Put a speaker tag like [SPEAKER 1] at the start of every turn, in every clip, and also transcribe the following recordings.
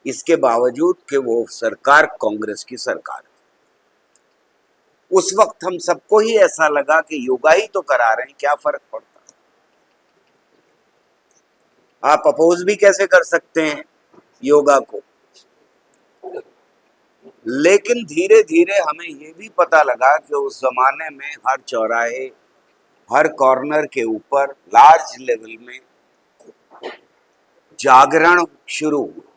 [SPEAKER 1] इसके बावजूद कि वो सरकार कांग्रेस की सरकार है। उस वक्त हम सबको ही ऐसा लगा कि योगा ही तो करा रहे हैं, क्या फर्क पड़ता, आप अपोज भी कैसे कर सकते हैं योगा को। लेकिन धीरे धीरे हमें ये भी पता लगा कि उस जमाने में हर चौराहे, हर कॉर्नर के ऊपर लार्ज लेवल में जागरण शुरू हुआ।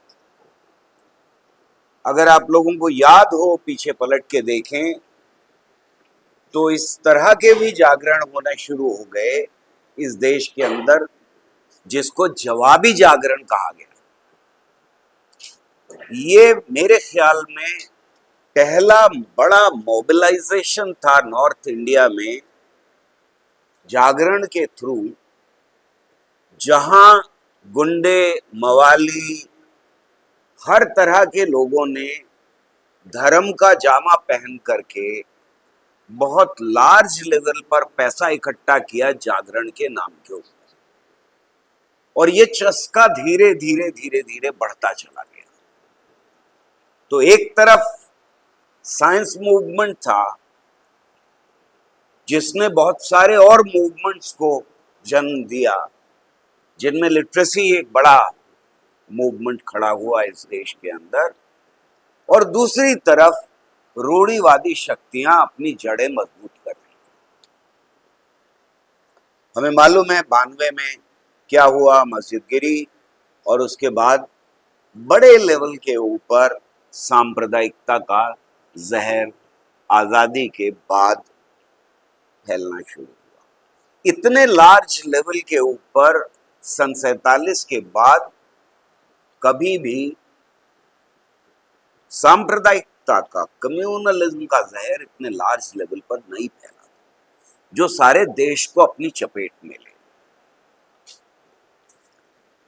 [SPEAKER 1] अगर आप लोगों को याद हो, पीछे पलट के देखें तो इस तरह के भी जागरण होना शुरू हो गए इस देश के अंदर, जिसको जवाबी जागरण कहा गया। ये मेरे ख्याल में पहला बड़ा मोबिलाइजेशन था नॉर्थ इंडिया में जागरण के थ्रू, जहां गुंडे, मवाली, हर तरह के लोगों ने धर्म का जामा पहन करके बहुत लार्ज लेवल पर पैसा इकट्ठा किया जागरण के नाम के ऊपर, और ये चस्का धीरे धीरे धीरे धीरे बढ़ता चला गया। तो एक तरफ साइंस मूवमेंट था जिसने बहुत सारे और मूवमेंट्स को जन्म दिया, जिनमें लिटरेसी एक बड़ा मूवमेंट खड़ा हुआ इस देश के अंदर, और दूसरी तरफ रूढ़िवादी शक्तियां अपनी जड़ें मजबूत कर रही। हमें मालूम है 92 में क्या हुआ, मस्जिद गिरी, और उसके बाद बड़े लेवल के ऊपर सांप्रदायिकता का जहर आजादी के बाद फैलना शुरू हुआ। इतने लार्ज लेवल के ऊपर सन 47 के बाद कभी भी सांप्रदायिकता का, कम्युनलिज्म का जहर इतने लार्ज लेवल पर नहीं फैला जो सारे देश को अपनी चपेट में ले।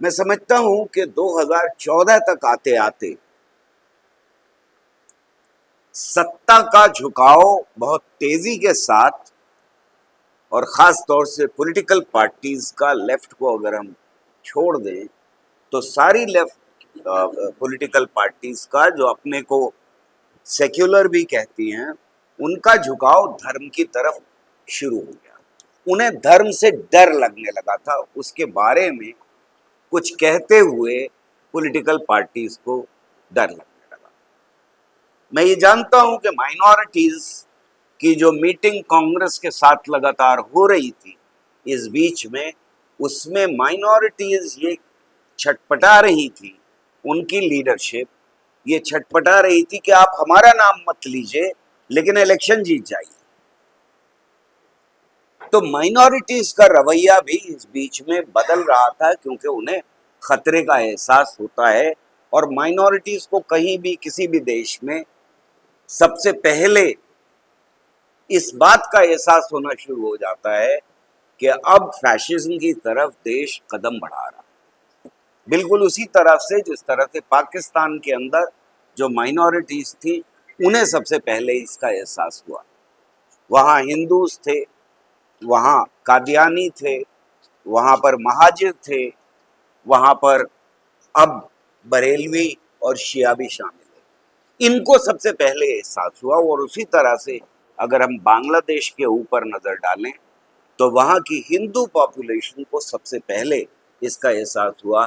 [SPEAKER 1] मैं समझता हूं कि 2014 तक आते आते सत्ता का झुकाव बहुत तेजी के साथ, और खास तौर से पॉलिटिकल पार्टीज का, लेफ्ट को अगर हम छोड़ दें तो सारी लेफ्ट पॉलिटिकल पार्टीज का, जो अपने को सेक्युलर भी कहती हैं, उनका झुकाव धर्म की तरफ शुरू हो गया। उन्हें धर्म से डर लगने लगा था, उसके बारे में कुछ कहते हुए पॉलिटिकल पार्टीज को डर लगने लगा। मैं ये जानता हूं कि माइनॉरिटीज की जो मीटिंग कांग्रेस के साथ लगातार हो रही थी इस बीच में, उसमें माइनॉरिटीज ये छटपटा रही थी, उनकी लीडरशिप ये छटपटा रही थी कि आप हमारा नाम मत लीजिए लेकिन इलेक्शन जीत जाइए। तो माइनॉरिटीज का रवैया भी इस बीच में बदल रहा था, क्योंकि उन्हें खतरे का एहसास होता है, और माइनॉरिटीज को कहीं भी किसी भी देश में सबसे पहले इस बात का एहसास होना शुरू हो जाता है कि अब फैशिज्म की तरफ देश कदम बढ़ा रहा है। बिल्कुल उसी तरह से जिस तरह से पाकिस्तान के अंदर जो माइनॉरिटीज थी उन्हें सबसे पहले इसका एहसास हुआ। वहाँ हिंदूज थे, वहाँ कादियानी थे, वहाँ पर महाजिर थे, वहाँ पर अब बरेलवी और शिया भी शामिल है। इनको सबसे पहले एहसास हुआ। और उसी तरह से अगर हम बांग्लादेश के ऊपर नजर डालें तो वहाँ की हिंदू पॉपुलेशन को सबसे पहले इसका एहसास हुआ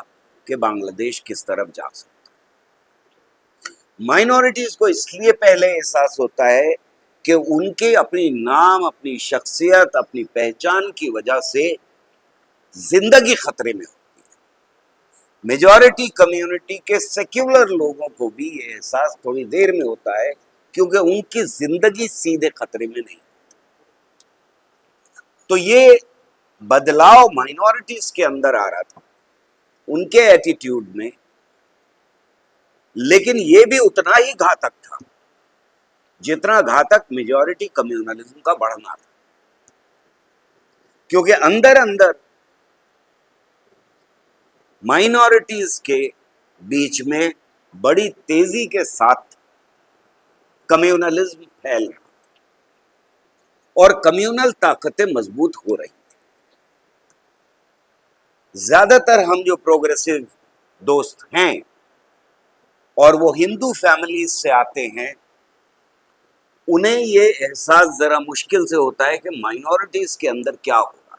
[SPEAKER 1] कि बांग्लादेश किस तरफ जा सकता है। माइनॉरिटीज को इसलिए पहले एहसास होता है कि उनके अपनी नाम, अपनी शख्सियत, अपनी पहचान की वजह से जिंदगी खतरे में होती है। मेजॉरिटी कम्युनिटी के सेक्युलर लोगों को भी ये एहसास थोड़ी देर में होता है, क्योंकि उनकी जिंदगी सीधे खतरे में नहीं। तो ये बदलाव माइनॉरिटीज के अंदर आ रहा था, उनके एटीट्यूड में, लेकिन ये भी उतना ही घातक था जितना घातक मेजॉरिटी कम्युनलिज्म का बढ़ना था, क्योंकि अंदर अंदर माइनॉरिटीज के बीच में बड़ी तेजी के साथ कम्युनलिज्म फैल रहा और कम्युनल ताकतें मजबूत हो रही थी। ज्यादातर हम जो प्रोग्रेसिव दोस्त हैं और वो हिंदू फैमिलीज से आते हैं, उन्हें ये एहसास जरा मुश्किल से होता है कि माइनॉरिटीज के अंदर क्या होगा।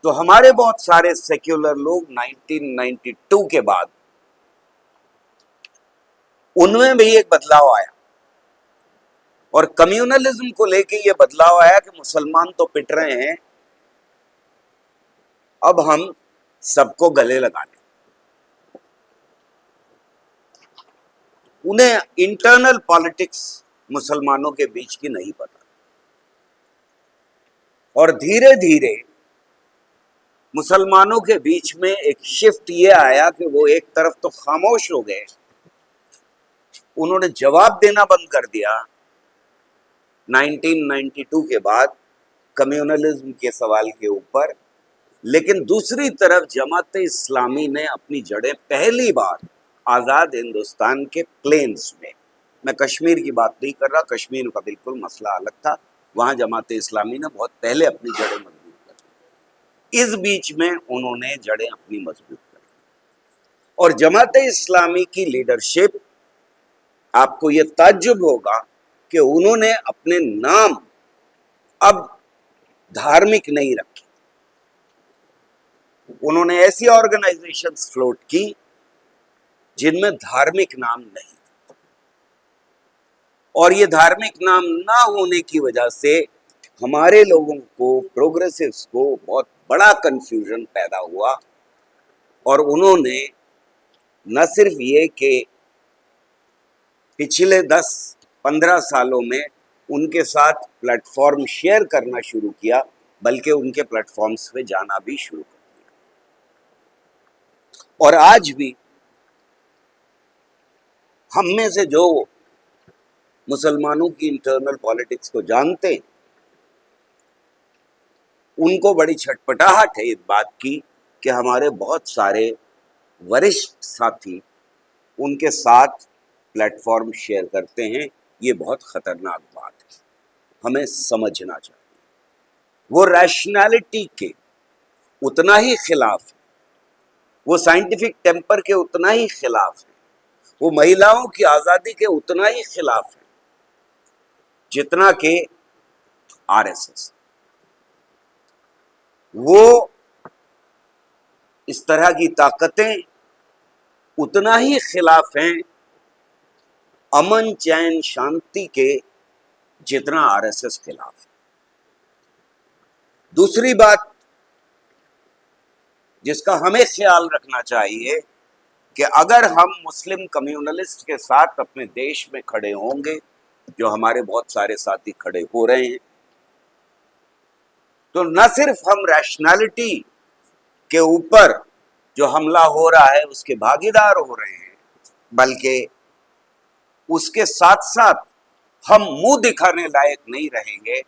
[SPEAKER 1] तो हमारे बहुत सारे सेक्युलर लोग 1992 के बाद उनमें भी एक बदलाव आया, और कम्युनलिज्म को लेके ये बदलाव आया कि मुसलमान तो पिट रहे हैं, अब हम सबको गले लगा लें। उन्हें इंटरनल पॉलिटिक्स मुसलमानों के बीच की नहीं पता, और धीरे धीरे मुसलमानों के बीच में एक शिफ्ट ये आया कि वो एक तरफ तो खामोश हो गए, उन्होंने जवाब देना बंद कर दिया 1992 के बाद कम्युनलिज्म के सवाल के ऊपर। लेकिन दूसरी तरफ जमात इस्लामी ने अपनी जड़ें पहली बार आज़ाद हिंदुस्तान के प्लेन्स में, मैं कश्मीर की बात नहीं कर रहा, कश्मीर का बिल्कुल मसला अलग था, वहाँ जमात इस्लामी ने बहुत पहले अपनी जड़ें मजबूत कर दी। इस बीच में उन्होंने जड़ें अपनी मजबूत कर दी, और जमात इस्लामी की लीडरशिप, आपको ये ताज्जुब होगा कि उन्होंने अपने नाम अब धार्मिक नहीं रखे। उन्होंने ऐसी ऑर्गेनाइजेशंस फ्लोट की जिनमें धार्मिक नाम नहीं, और ये धार्मिक नाम ना होने की वजह से हमारे लोगों को, प्रोग्रेसिव्स को बहुत बड़ा कंफ्यूजन पैदा हुआ। और उन्होंने न सिर्फ ये कि पिछले 10-15 सालों में उनके साथ प्लेटफॉर्म शेयर करना शुरू किया, बल्कि उनके प्लेटफॉर्म्स पे जाना भी शुरू कर दिया। और आज भी हम में से जो मुसलमानों की इंटरनल पॉलिटिक्स को जानते हैं, उनको बड़ी छटपटाहट है इस बात की कि हमारे बहुत सारे वरिष्ठ साथी उनके साथ प्लेटफॉर्म शेयर करते हैं। ये बहुत खतरनाक बात है, हमें समझना चाहिए। वो रैशनैलिटी के उतना ही खिलाफ है, वो साइंटिफिक टेम्पर के उतना ही खिलाफ है, वो महिलाओं की आज़ादी के उतना ही खिलाफ है जितना कि आरएसएस। वो इस तरह की ताकतें उतना ही खिलाफ हैं अमन, चैन, शांति के जितना आरएसएस खिलाफ है। दूसरी बात जिसका हमें ख्याल रखना चाहिए कि अगर हम मुस्लिम कम्युनलिस्ट के साथ अपने देश में खड़े होंगे, जो हमारे बहुत सारे साथी खड़े हो रहे हैं, तो न सिर्फ हम रैशनैलिटी के ऊपर जो हमला हो रहा है उसके भागीदार हो रहे हैं, बल्कि उसके साथ साथ हम मुंह दिखाने लायक नहीं रहेंगे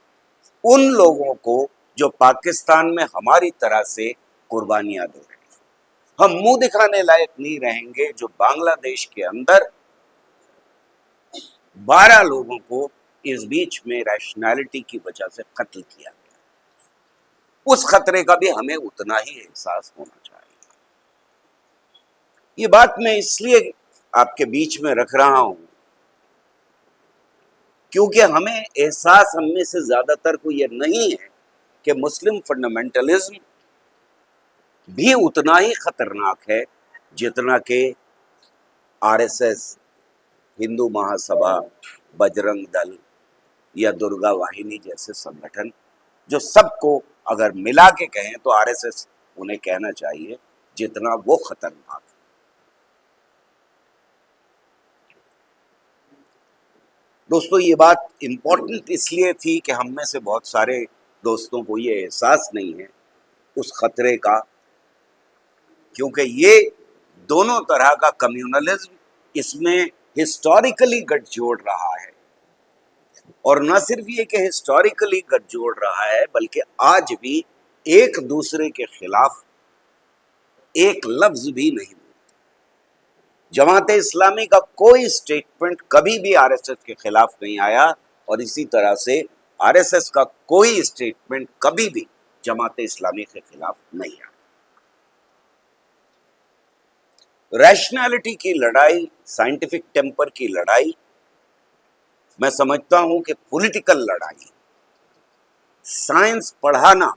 [SPEAKER 1] उन लोगों को जो पाकिस्तान में हमारी तरह से कुर्बानियां दे रहे हैं। हम मुंह दिखाने लायक नहीं रहेंगे जो बांग्लादेश के अंदर 12 लोगों को इस बीच में रैशनैलिटी की वजह से कत्ल किया गया। उस खतरे का भी हमें उतना ही एहसास होना चाहिए। ये बात मैं इसलिए आपके बीच में रख रहा हूं क्योंकि हमें एहसास, हम में से ज्यादातर को यह नहीं है कि मुस्लिम फंडामेंटलिज्म भी उतना ही खतरनाक है जितना कि आरएसएस, हिंदू महासभा, बजरंग दल या दुर्गा वाहिनी जैसे संगठन, जो सबको अगर मिला के कहें तो आरएसएस उन्हें कहना चाहिए जितना वो खतरनाक है। दोस्तों, ये बात इम्पोर्टेंट इसलिए थी कि हम में से बहुत सारे दोस्तों को ये एहसास नहीं है उस खतरे का, क्योंकि ये दोनों तरह का कम्युनलिज्म इसमें हिस्टोरिकली गठजोड़ रहा है। और न सिर्फ ये कि हिस्टोरिकली गठजोड़ रहा है, बल्कि आज भी एक दूसरे के खिलाफ एक लफ्ज भी नहीं। जमात इस्लामी का कोई स्टेटमेंट कभी भी आरएसएस के खिलाफ नहीं आया, और इसी तरह से आरएसएस का कोई स्टेटमेंट कभी भी जमात इस्लामी के खिलाफ नहीं आया। रैशनैलिटी की लड़ाई, साइंटिफिक टेम्पर की लड़ाई, मैं समझता हूं कि पॉलिटिकल लड़ाई। साइंस पढ़ाना,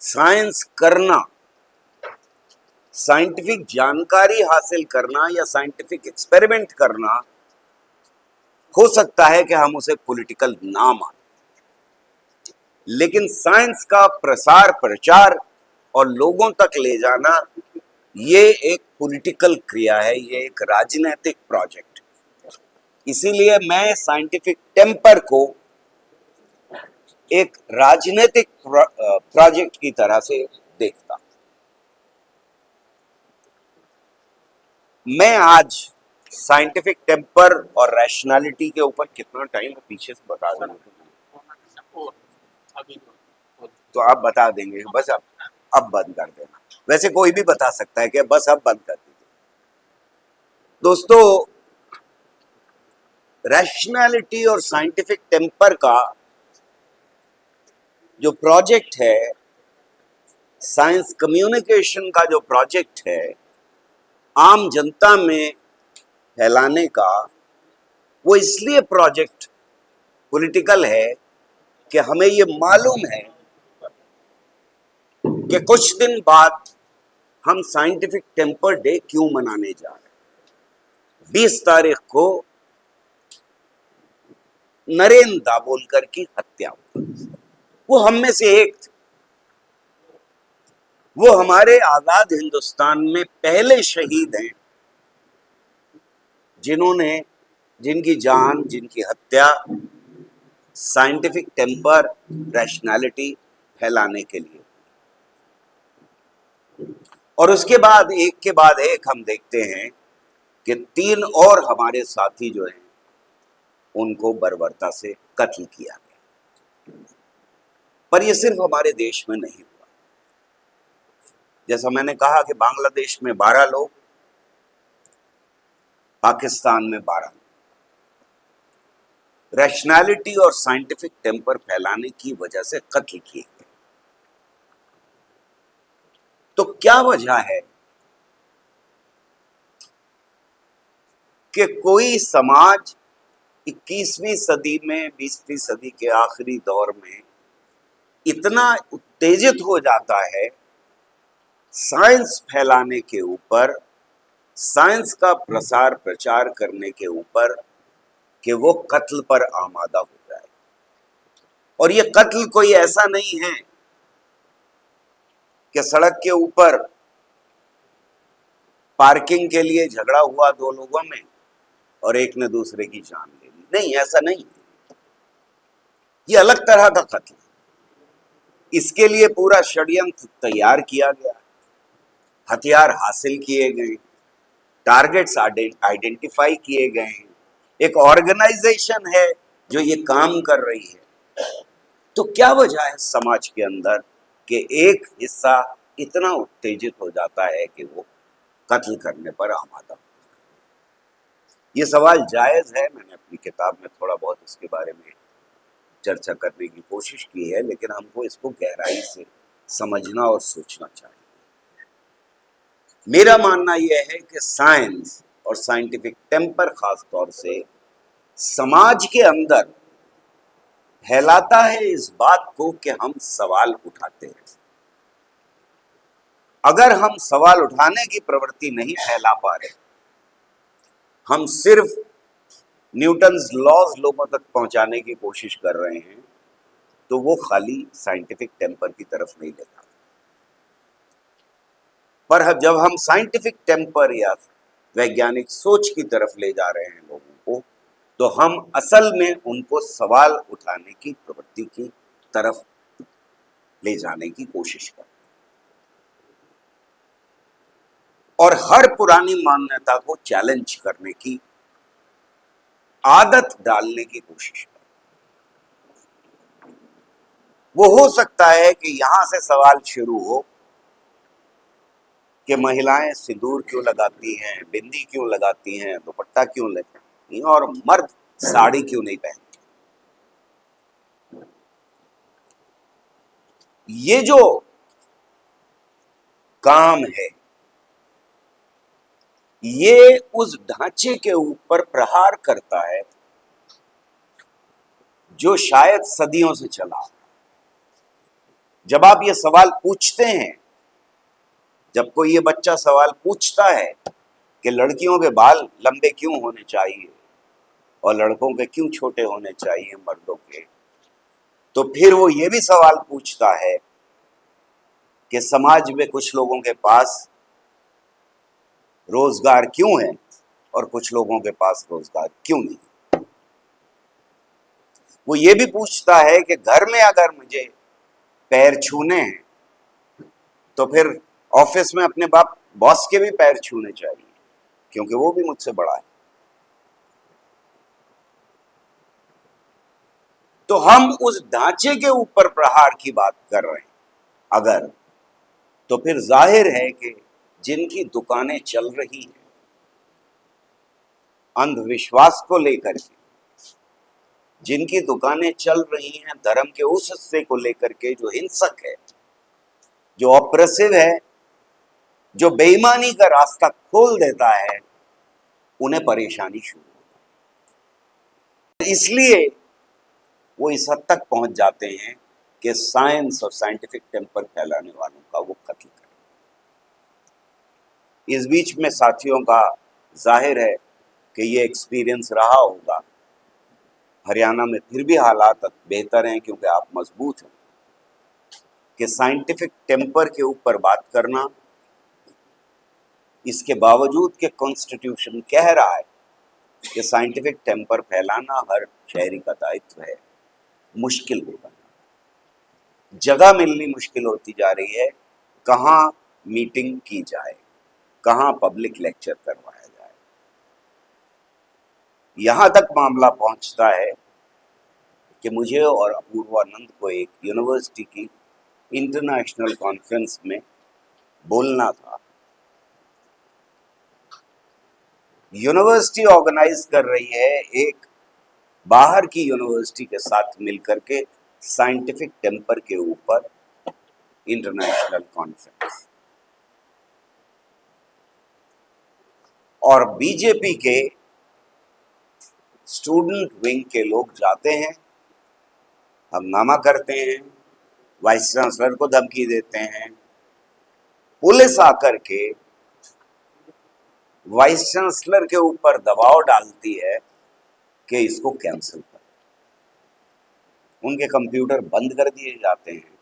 [SPEAKER 1] साइंस करना, साइंटिफिक जानकारी हासिल करना या साइंटिफिक एक्सपेरिमेंट करना, हो सकता है कि हम उसे पॉलिटिकल ना माने, लेकिन साइंस का प्रसार प्रचार और लोगों तक ले जाना, ये एक पॉलिटिकल क्रिया है, ये एक राजनीतिक प्रोजेक्ट है। इसीलिए मैं साइंटिफिक टेम्पर को एक राजनीतिक प्रोजेक्ट की तरह से देखता हूं। मैं आज साइंटिफिक टेम्पर और रैशनैलिटी के ऊपर कितना टाइम पीछे से बता देंगे, तो आप बता देंगे बस अब बंद कर देना। वैसे कोई भी बता सकता है कि बस अब बंद कर दीजिए। दोस्तों, रैशनैलिटी और साइंटिफिक टेम्पर का जो प्रोजेक्ट है, साइंस कम्युनिकेशन का जो प्रोजेक्ट है, आम जनता में फैलाने का, वो इसलिए प्रोजेक्ट पॉलिटिकल है कि हमें ये मालूम है कि कुछ दिन बाद हम साइंटिफिक टेम्पर डे क्यों मनाने जा रहे हैं। 20 तारीख को नरेंद्र दाभोलकर की हत्या हुई। वो हम में से एक थे। वो हमारे आजाद हिंदुस्तान में पहले शहीद हैं जिन्होंने, जिनकी जान, जिनकी हत्या साइंटिफिक टेम्पर, रैशनैलिटी फैलाने के लिए। और उसके बाद एक के बाद एक हम देखते हैं कि 3 और हमारे साथी जो हैं उनको बर्बरता से कत्ल किया गया। पर ये सिर्फ हमारे देश में नहीं हुआ। जैसा मैंने कहा कि बांग्लादेश में 12 लोग, पाकिस्तान में 12 लोग रैशनैलिटी और साइंटिफिक टेम्पर फैलाने की वजह से कत्ल किए गए। तो क्या वजह है कि कोई समाज 21वीं सदी में, 20वीं सदी के आखिरी दौर में इतना उत्तेजित हो जाता है साइंस फैलाने के ऊपर, साइंस का प्रसार प्रचार करने के ऊपर, कि वो कत्ल पर आमादा हो जाए। और ये कत्ल कोई ऐसा नहीं है कि सड़क के ऊपर पार्किंग के लिए झगड़ा हुआ 2 लोगों में और एक ने दूसरे की जान ले ली। नहीं, ऐसा नहीं। ये अलग तरह का कत्ल। इसके लिए पूरा षड्यंत्र तैयार किया गया, हथियार हासिल किए गए, टारगेट्स आइडेंटिफाई किए गए हैं, एक ऑर्गेनाइजेशन है जो ये काम कर रही है। तो क्या वजह है समाज के अंदर कि एक हिस्सा इतना उत्तेजित हो जाता है कि वो कत्ल करने पर आमादा हो? ये सवाल जायज है। मैंने अपनी किताब में थोड़ा बहुत इसके बारे में चर्चा करने की कोशिश की है, लेकिन हमको इसको गहराई से समझना और सोचना चाहिए। मेरा मानना यह है कि साइंस और साइंटिफिक टेम्पर खास तौर से समाज के अंदर फैलाता है इस बात को कि हम सवाल उठाते हैं। अगर हम सवाल उठाने की प्रवृत्ति नहीं फैला पा रहे, हम सिर्फ न्यूटन्स लॉज लोगों तक पहुंचाने की कोशिश कर रहे हैं, तो वो खाली साइंटिफिक टेम्पर की तरफ नहीं ले जाता। पर जब हम साइंटिफिक टेम्पर या वैज्ञानिक सोच की तरफ ले जा रहे हैं लोगों को, तो हम असल में उनको सवाल उठाने की प्रवृत्ति की तरफ ले जाने की कोशिश करते हैं और हर पुरानी मान्यता को चैलेंज करने की आदत डालने की कोशिश करते हैं। वो हो सकता है कि यहां से सवाल शुरू हो कि महिलाएं सिंदूर क्यों लगाती हैं, बिंदी क्यों लगाती हैं, दुपट्टा क्यों लगाती हैं, और मर्द साड़ी क्यों नहीं पहनते। ये जो काम है, ये उस ढांचे के ऊपर प्रहार करता है जो शायद सदियों से चला। जब आप ये सवाल पूछते हैं, जब कोई ये बच्चा सवाल पूछता है कि लड़कियों के बाल लंबे क्यों होने चाहिए और लड़कों के क्यों छोटे होने चाहिए मर्दों के, तो फिर वो ये भी सवाल पूछता है कि समाज में कुछ लोगों के पास रोजगार क्यों है और कुछ लोगों के पास रोजगार क्यों नहीं। वो ये भी पूछता है कि घर में अगर मुझे पैर छूने हैं तो फिर ऑफिस में अपने बाप बॉस के भी पैर छूने चाहिए, क्योंकि वो भी मुझसे बड़ा है। तो हम उस ढांचे के ऊपर प्रहार की बात कर रहे हैं अगर, तो फिर जाहिर है कि जिनकी दुकानें चल रही हैं अंधविश्वास को लेकर के, जिनकी दुकानें चल रही हैं धर्म के उस हिस्से को लेकर के जो हिंसक है, जो ऑप्रेसिव है, जो बेईमानी का रास्ता खोल देता है, उन्हें परेशानी शुरू होती है। इसलिए वो इस हद तक पहुंच जाते हैं कि साइंस और साइंटिफिक टेम्पर फैलाने वालों का वो कत्ल करें। इस बीच में साथियों का जाहिर है कि ये एक्सपीरियंस रहा होगा। हरियाणा में फिर भी हालात बेहतर हैं क्योंकि आप मजबूत हैं कि साइंटिफिक टेम्पर के ऊपर बात करना, इसके बावजूद कि कॉन्स्टिट्यूशन कह रहा है कि साइंटिफिक टेम्पर फैलाना हर शहरी का दायित्व है, मुश्किल हो रहा है। जगह मिलनी मुश्किल होती जा रही है, कहाँ मीटिंग की जाए, कहाँ पब्लिक लेक्चर करवाया जाए। यहां तक मामला पहुंचता है कि मुझे और अपूर्वानंद को एक यूनिवर्सिटी की इंटरनेशनल कॉन्फ्रेंस में बोलना था। यूनिवर्सिटी ऑर्गेनाइज कर रही है एक बाहर की यूनिवर्सिटी के साथ मिलकर के साइंटिफिक टेम्पर के ऊपर इंटरनेशनल कॉन्फ्रेंस, और बीजेपी के स्टूडेंट विंग के लोग जाते हैं, हंगामा करते हैं, वाइस चांसलर को धमकी देते हैं। पुलिस आकर के वाइस चांसलर के ऊपर दबाव डालती है कि इसको कैंसिल कर। उनके कंप्यूटर बंद कर दिए जाते हैं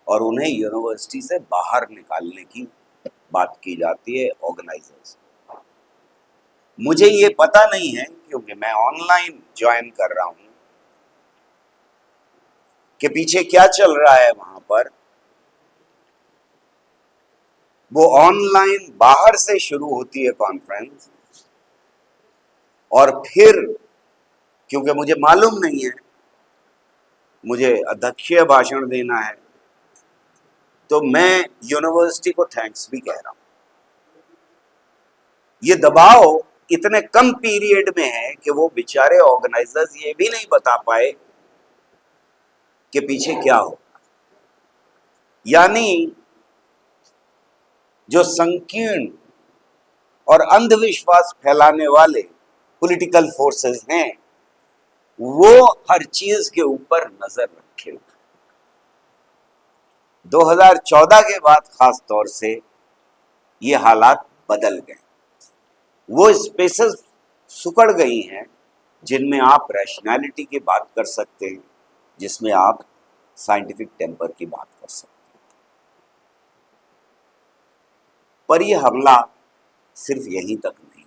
[SPEAKER 1] और उन्हें यूनिवर्सिटी से बाहर निकालने की बात की जाती है ऑर्गेनाइजर्स। मुझे ये पता नहीं है क्योंकि मैं ऑनलाइन ज्वाइन कर रहा हूं कि पीछे क्या चल रहा है वहां पर। वो ऑनलाइन बाहर से शुरू होती है कॉन्फ्रेंस, और फिर क्योंकि मुझे मालूम नहीं है, मुझे अध्यक्षीय भाषण देना है, तो मैं यूनिवर्सिटी को थैंक्स भी कह रहा हूं। ये दबाव इतने कम पीरियड में है कि वो बेचारे ऑर्गेनाइजर्स ये भी नहीं बता पाए कि पीछे क्या हो। यानी जो संकीर्ण और अंधविश्वास फैलाने वाले पॉलिटिकल फोर्सेस हैं, वो हर चीज के ऊपर नजर रखे हुए। 2014 के बाद खास तौर से ये हालात बदल गए। वो स्पेसेस सुकड़ गई हैं जिनमें आप रैशनैलिटी की बात कर सकते हैं, जिसमें आप साइंटिफिक टेम्पर की बात कर सकते हैं। पर यह हमला सिर्फ यहीं तक नहीं।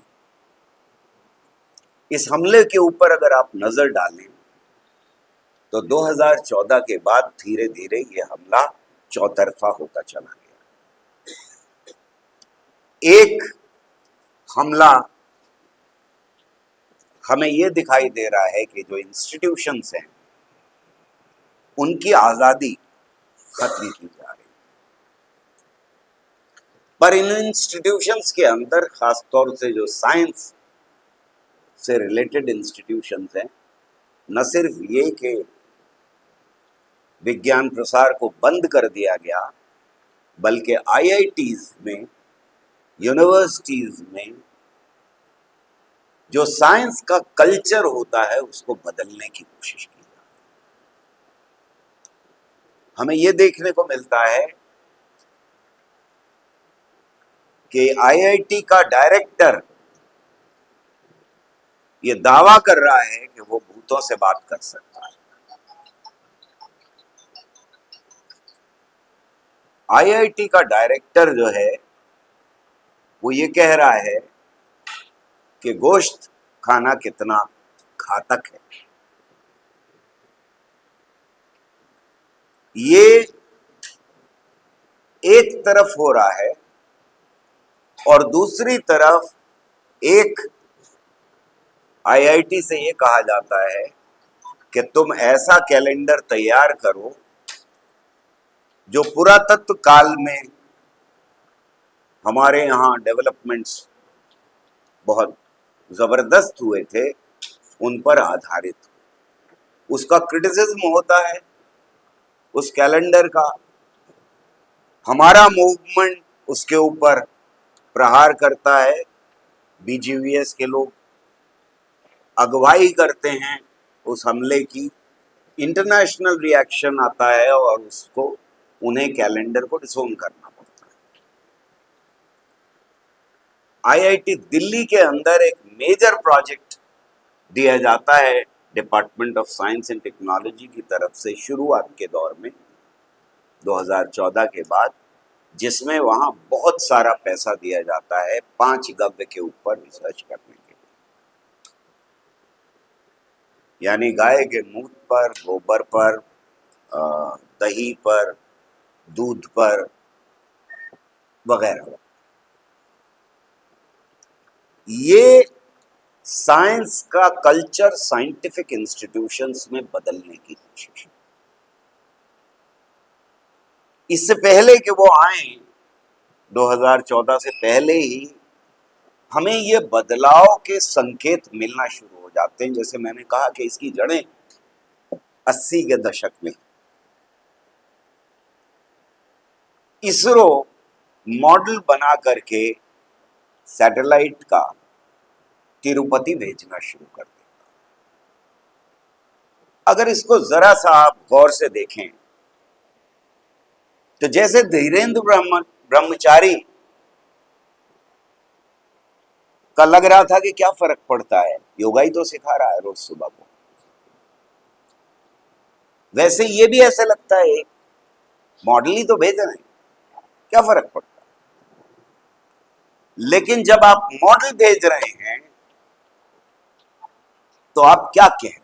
[SPEAKER 1] इस हमले के ऊपर अगर आप नजर डालें तो 2014 के बाद धीरे धीरे ये हमला चौतरफा होता चला गया। एक हमला हमें ये दिखाई दे रहा है कि जो इंस्टीट्यूशंस हैं उनकी आजादी खत्म की जा रही है। पर इन इंस्टीट्यूशंस के अंदर खास तौर से जो साइंस से रिलेटेड इंस्टीट्यूशंस हैं, न सिर्फ ये कि विज्ञान प्रसार को बंद कर दिया गया, बल्कि आईआईटीज में, यूनिवर्सिटीज में जो साइंस का कल्चर होता है उसको बदलने की कोशिश की। हमें यह देखने को मिलता है कि आईआईटी का डायरेक्टर ये दावा कर रहा है कि वो भूतों से बात कर सकता है। आईआईटी का डायरेक्टर जो है वो ये कह रहा है कि गोश्त खाना कितना घातक है। ये एक तरफ हो रहा है और दूसरी तरफ एक आईआईटी से ये कहा जाता है कि तुम ऐसा कैलेंडर तैयार करो जो पुरातत्व काल में हमारे यहाँ डेवलपमेंट्स बहुत जबरदस्त हुए थे उन पर आधारित। उसका क्रिटिसिज्म होता है उस कैलेंडर का, हमारा मूवमेंट उसके ऊपर प्रहार करता है, बीजीवीएस के लोग अगुवाई करते हैं उस हमले की, इंटरनेशनल रिएक्शन आता है और उसको उन्हें कैलेंडर को डिसोन करना पड़ता है। आईआईटी दिल्ली के अंदर एक मेजर प्रोजेक्ट दिया जाता है department of science and technology की तरफ से शुरुआत के दौर में 2014 के बाद, जिसमें वहां बहुत सारा पैसा दिया जाता है 5 गव्य के ऊपर रिसर्च करने के लिए, यानी गाय के मूत्र पर, गोबर पर, दही पर, दूध पर वगैरह। ये साइंस का कल्चर साइंटिफिक इंस्टीट्यूशंस में बदलने की कोशिश। इससे पहले कि वो आए 2014 से पहले ही हमें ये बदलाव के संकेत मिलना शुरू हो जाते हैं। जैसे मैंने कहा कि इसकी जड़ें 80 के दशक में इसरो मॉडल बना करके सैटेलाइट का तिरुपति भेजना शुरू कर देता। अगर इसको जरा सा आप गौर से देखें तो जैसे धीरेन्द्र ब्रह्मचारी का लग रहा था कि क्या फर्क पड़ता है, योगा ही तो सिखा रहा है रोज सुबह को, वैसे ये भी ऐसे लगता है मॉडल ही तो भेज रहे हैं, क्या फर्क पड़ता है। लेकिन जब आप मॉडल भेज रहे हैं तो आप क्या कह रहे हैं?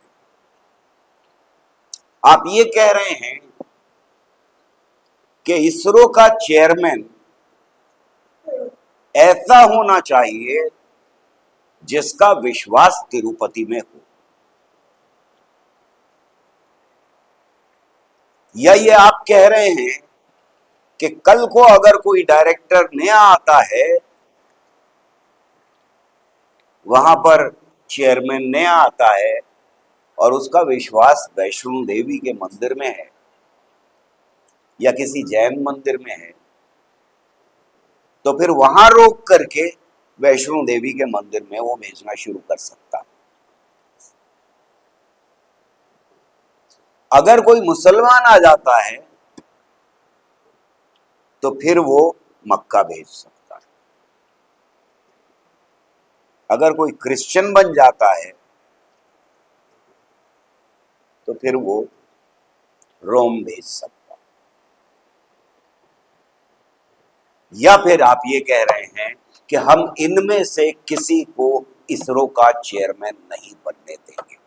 [SPEAKER 1] आप ये कह रहे हैं कि इसरो का चेयरमैन ऐसा होना चाहिए जिसका विश्वास तिरुपति में हो, या ये आप कह रहे हैं कि कल को अगर कोई डायरेक्टर नया आता है, वहां पर चेयरमैन नया आता है और उसका विश्वास वैष्णो देवी के मंदिर में है या किसी जैन मंदिर में है, तो फिर वहां रोक करके वैष्णो देवी के मंदिर में वो भेजना शुरू कर सकता है। अगर कोई मुसलमान आ जाता है तो फिर वो मक्का भेज सकता है। अगर कोई क्रिश्चियन बन जाता है तो फिर वो रोम भेज सकता है। या फिर आप ये कह रहे हैं कि हम इनमें से किसी को इसरो का चेयरमैन नहीं बनने देंगे।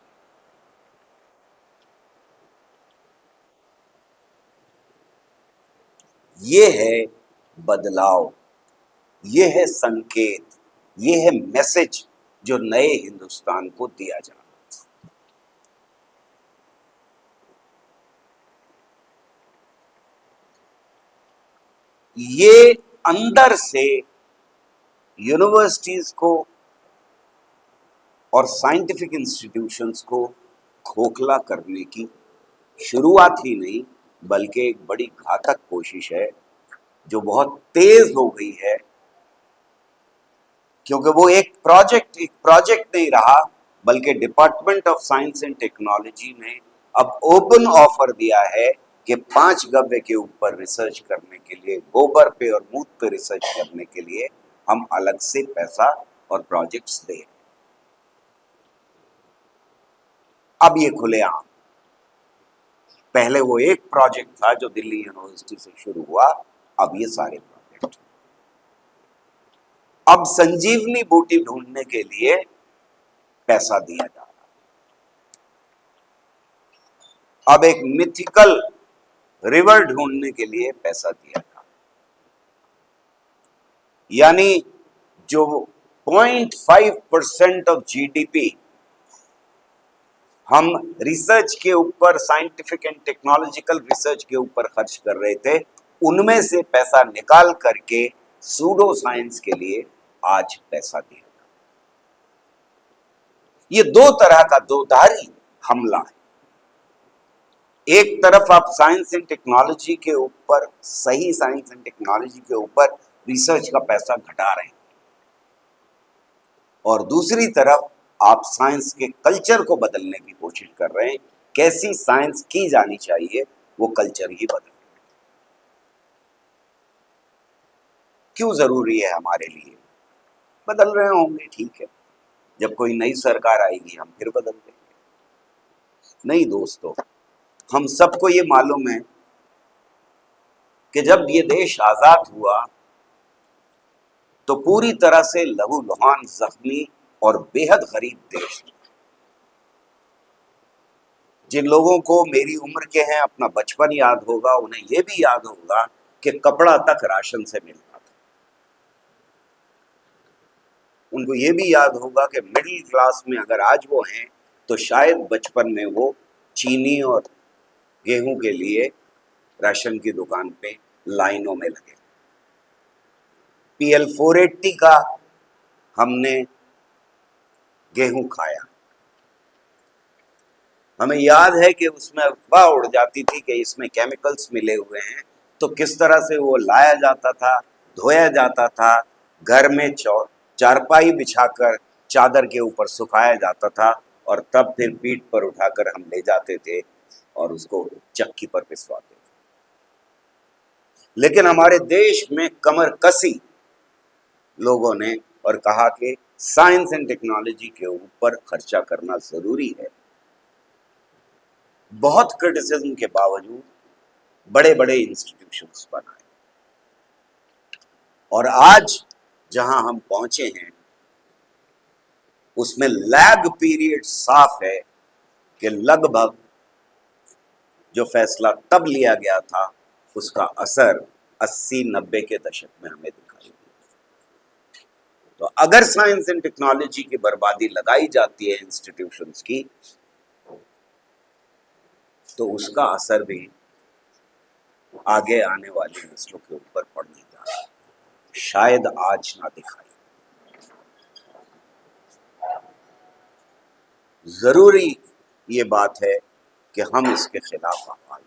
[SPEAKER 1] ये है बदलाव, ये है संकेत, ये है मैसेज जो नए हिंदुस्तान को दिया जा रहा है। ये अंदर से यूनिवर्सिटीज को और साइंटिफिक इंस्टीट्यूशंस को खोखला करने की शुरुआत ही नहीं बल्कि एक बड़ी घातक कोशिश है जो बहुत तेज हो गई है क्योंकि वो एक प्रोजेक्ट नहीं रहा, बल्कि department of science and technology ने अब ओपन ऑफर दिया है कि 5 गव्य के ऊपर रिसर्च करने के लिए, गोबर पे और मूत पे रिसर्च करने के लिए हम अलग से पैसा और प्रोजेक्ट्स दें। अब ये खुलेआम, पहले वो एक प्रोजेक्ट था जो दिल्ली यूनिवर्सिटी से शुरू हुआ, अब ये सारे प्रोजेक्ट। अब संजीवनी बूटी ढूंढने के लिए पैसा दिया जा रहा है, अब एक मिथिकल रिवर ढूंढने के लिए पैसा दिया जा रहा है। यानी जो 0.5% ऑफ जीडीपी हम रिसर्च के ऊपर, साइंटिफिक एंड टेक्नोलॉजिकल रिसर्च के ऊपर खर्च कर रहे थे, उनमें से पैसा निकाल करके सूडो साइंस के लिए आज पैसा दिया जाता है। ये दो तरह का दोधारी हमला है। एक तरफ आप साइंस एंड टेक्नोलॉजी के ऊपर, सही साइंस एंड टेक्नोलॉजी के ऊपर रिसर्च का पैसा घटा रहे हैं, और दूसरी तरफ आप साइंस के कल्चर को बदलने की कोशिश कर रहे हैं। कैसी साइंस की जानी चाहिए वो कल्चर ही बदल। क्यों जरूरी है हमारे लिए? बदल रहे होंगे, ठीक है, जब कोई नई सरकार आएगी हम फिर बदल देंगे। नहीं दोस्तों, हम सबको ये मालूम है कि जब ये देश आजाद हुआ तो पूरी तरह से लहूलुहान, जख्मी और बेहद गरीब देश। जिन लोगों को मेरी उम्र के हैं, अपना बचपन याद होगा, उन्हें यह भी याद होगा कि कपड़ा तक राशन से मिलता था। उनको ये भी याद होगा कि मिडिल क्लास में अगर आज वो हैं तो शायद बचपन में वो चीनी और गेहूं के लिए राशन की दुकान पे लाइनों में लगे। PL 480 का हमने गेहूं खाया। हमें याद है कि उसमें अफवाह उड़ जाती थी कि इसमें केमिकल्स मिले हुए हैं, तो किस तरह से वो लाया जाता था, धोया जाता था, घर में चारपाई बिछाकर चादर के ऊपर सुखाया जाता था, और तब फिर पीठ पर उठाकर हम ले जाते थे और उसको चक्की पर पिसवाते थे। लेकिन हमारे देश में कमर कसी लोगों ने और कहा कि साइंस एंड टेक्नोलॉजी के ऊपर खर्चा करना जरूरी है। बहुत क्रिटिसिज्म के बावजूद बड़े बड़े इंस्टीट्यूशंस बनाए, और आज जहां हम पहुंचे हैं उसमें लैग पीरियड साफ है कि लगभग जो फैसला तब लिया गया था उसका असर 80-90 के दशक में हमें दिखाई दिया। तो अगर साइंस एंड टेक्नोलॉजी की बर्बादी लगाई जाती है इंस्टीट्यूशंस की, तो उसका असर भी आगे आने वाली नस्लों के ऊपर पड़ने जा रहा है, शायद आज ना दिखाई। जरूरी ये बात है कि हम इसके खिलाफ आवाज उठाएं।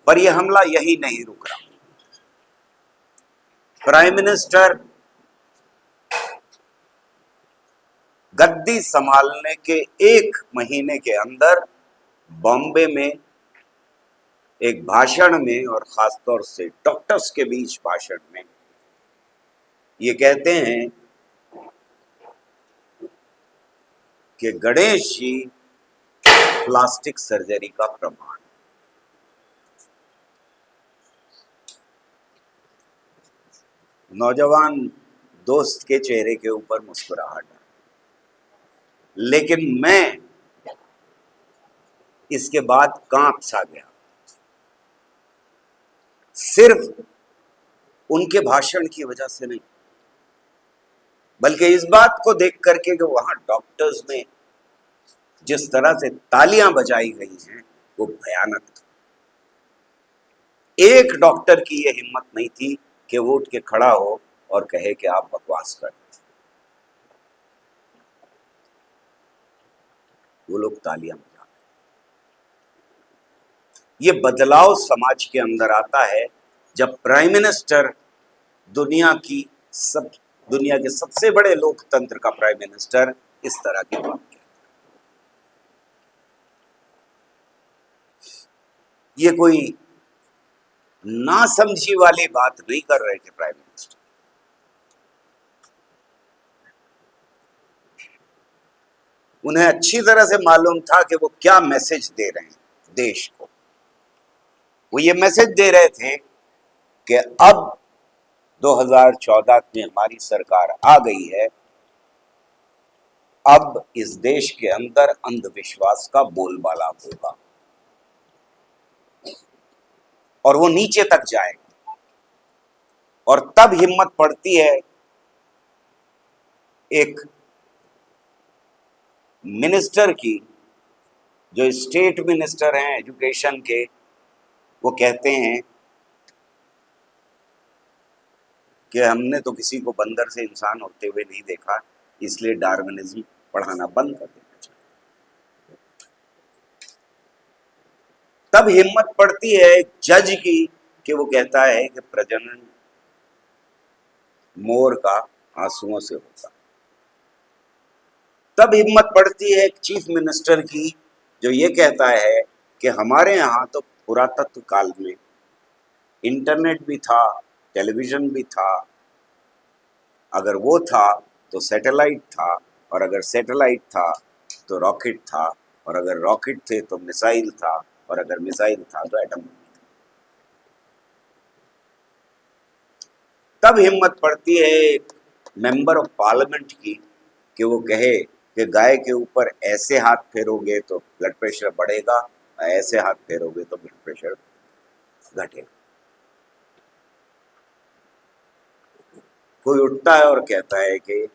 [SPEAKER 1] पर यह हमला यही नहीं रुक रहा। प्राइम मिनिस्टर गद्दी संभालने के 1 महीने के अंदर बॉम्बे में एक भाषण में, और खासतौर से डॉक्टर्स के बीच भाषण में, ये कहते हैं कि गणेश जी प्लास्टिक सर्जरी का प्रमाण। नौजवान दोस्त के चेहरे के ऊपर मुस्कुराहट है, लेकिन मैं इसके बाद कांप सा गया, सिर्फ उनके भाषण की वजह से नहीं, बल्कि इस बात को देख करके कि वहां डॉक्टर्स में जिस तरह से तालियां बजाई गई हैं वो भयानक था। एक डॉक्टर की यह हिम्मत नहीं थी कि वो उठ के खड़ा हो और कहे कि आप बकवास कर। वो लोग तालियां बजा रहे। ये बदलाव समाज के अंदर आता है जब प्राइम मिनिस्टर दुनिया की सब दुनिया के सबसे बड़े लोकतंत्र का प्राइम मिनिस्टर इस तरह की बात कहता है। ये कोई नासमझी वाली बात नहीं कर रहे थे प्राइम मिनिस्टर। उन्हें अच्छी तरह से मालूम था कि वो क्या मैसेज दे रहे हैं देश को। वो ये मैसेज दे रहे थे कि अब 2014 में हमारी सरकार आ गई है, अब इस देश के अंदर अंधविश्वास का बोलबाला होगा और वो नीचे तक जाएगा। और तब हिम्मत पड़ती है एक मिनिस्टर की, जो स्टेट मिनिस्टर हैं एजुकेशन के, वो कहते हैं कि हमने तो किसी को बंदर से इंसान होते हुए नहीं देखा, इसलिए डार्विनिज्म पढ़ाना बंद कर देना चाहिए। तब हिम्मत पड़ती है एक जज की कि वो कहता है कि प्रजनन मोर का आंसुओं से होता। तब हिम्मत पड़ती है एक चीफ मिनिस्टर की जो ये कहता है कि हमारे यहाँ तो पुरातत्व काल में इंटरनेट भी था, टेलीविजन भी था, अगर वो था तो सैटेलाइट था, और अगर सैटेलाइट था तो रॉकेट था, और अगर रॉकेट थे तो मिसाइल था, और अगर मिसाइल था तो एटम बम था। तब हिम्मत पड़ती है एक मेंबर ऑफ पार्लियामेंट की कि वो कहे कि गाय के ऊपर ऐसे हाथ फेरोगे तो ब्लड प्रेशर बढ़ेगा, ऐसे हाथ फेरोगे तो ब्लड प्रेशर घटेगा। कोई उठता है और कहता है कि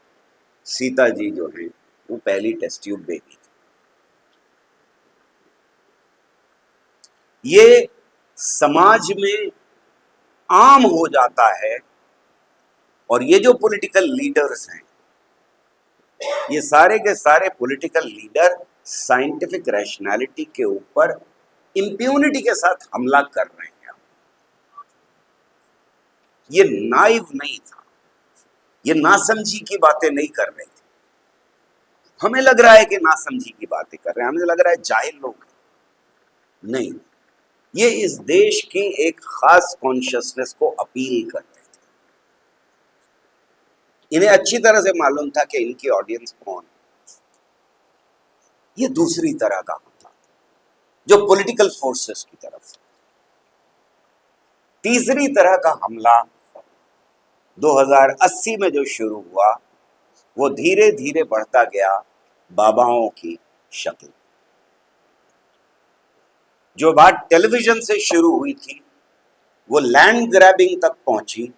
[SPEAKER 1] सीता जी जो है वो पहली टेस्ट ट्यूब बेबी थी। ये समाज में आम हो जाता है, और ये जो पॉलिटिकल लीडर्स हैं, ये सारे के सारे पॉलिटिकल लीडर साइंटिफिक रैशनैलिटी के ऊपर इंप्यूनिटी के साथ हमला कर रहे हैं। ये नाइव नहीं था, ये नासमझी की बातें नहीं कर रहे थे। हमें लग रहा है कि नासमझी की बातें कर रहे हैं, हमें लग रहा है जाहिल लोग हैं। नहीं, ये इस देश की एक खास कॉन्शियसनेस को अपील कर रहे थे। इन्हें अच्छी तरह से मालूम था कि इनकी ऑडियंस कौन है। ये दूसरी तरह का हमला जो पॉलिटिकल फोर्सेस की तरफ से। तीसरी तरह का हमला 2080 में जो शुरू हुआ, वो धीरे धीरे बढ़ता गया बाबाओं की शक्ल। जो बात टेलीविजन से शुरू हुई थी वो लैंड ग्रैबिंग तक पहुंची,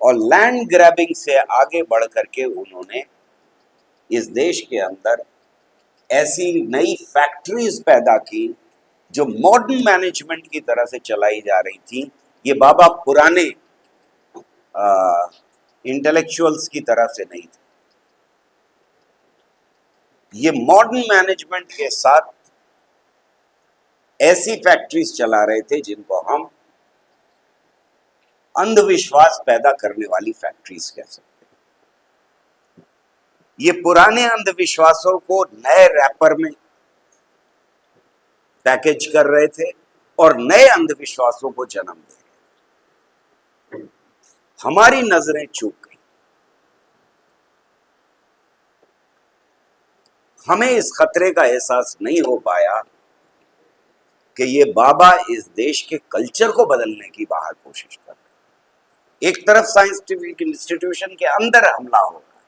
[SPEAKER 1] और लैंड ग्रैबिंग से आगे बढ़ करके उन्होंने इस देश के अंदर ऐसी नई फैक्ट्रीज पैदा की जो मॉडर्न मैनेजमेंट की तरह से चलाई जा रही थी। ये बाबा पुराने इंटेलेक्चुअल्स की तरफ से नहीं थे, ये मॉडर्न मैनेजमेंट के साथ ऐसी फैक्ट्रीज चला रहे थे जिनको हम अंधविश्वास पैदा करने वाली फैक्ट्रीज कह सकते हैं। ये पुराने अंधविश्वासों को नए रैपर में पैकेज कर रहे थे और नए अंधविश्वासों को जन्म दे रहे थे। हमारी नजरें चूक गई। हमें इस खतरे का एहसास नहीं हो पाया कि ये बाबा इस देश के कल्चर को बदलने की बाहर कोशिश कर रहे हैं। एक तरफ साइंटिफिक इंस्टीट्यूशन के अंदर हमला हो रहा है,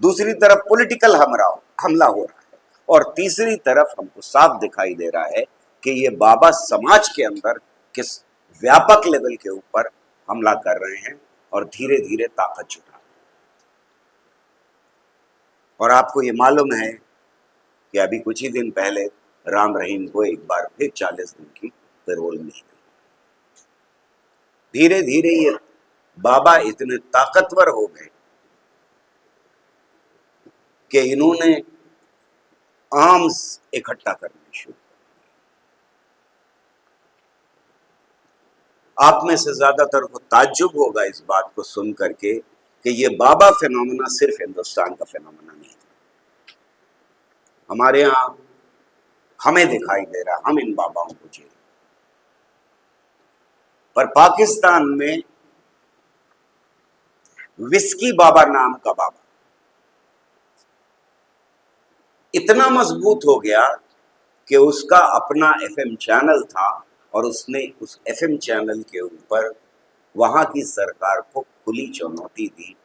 [SPEAKER 1] दूसरी तरफ पॉलिटिकल हमला हो रहा है, और तीसरी तरफ हमको साफ दिखाई दे रहा है कि ये बाबा समाज के अंदर किस व्यापक लेवल के ऊपर हमला कर रहे हैं और धीरे धीरे ताकत जुटा रहे हैं। और आपको ये मालूम है कि अभी कुछ ही दिन पहले राम रहीम को एक बार फिर 40 दिन की पैरोल मिल गई। धीरे धीरे ये बाबा इतने ताकतवर हो गए कि इन्होंने आर्म्स इकट्ठा करने शुरू कर। आप में से ज्यादातर को ताज्जुब होगा इस बात को सुन करके कि ये बाबा फिनोमेना सिर्फ हिंदुस्तान का फिनोमेना नहीं था, हमारे यहां हमें दिखाई दे रहा, हम इन बाबाओं को झेल, पर पाकिस्तान में विस्की बाबा नाम का बाबा इतना मजबूत हो गया कि उसका अपना एफएम चैनल था और उसने उस एफएम चैनल के ऊपर वहां की सरकार को खुली चुनौती दी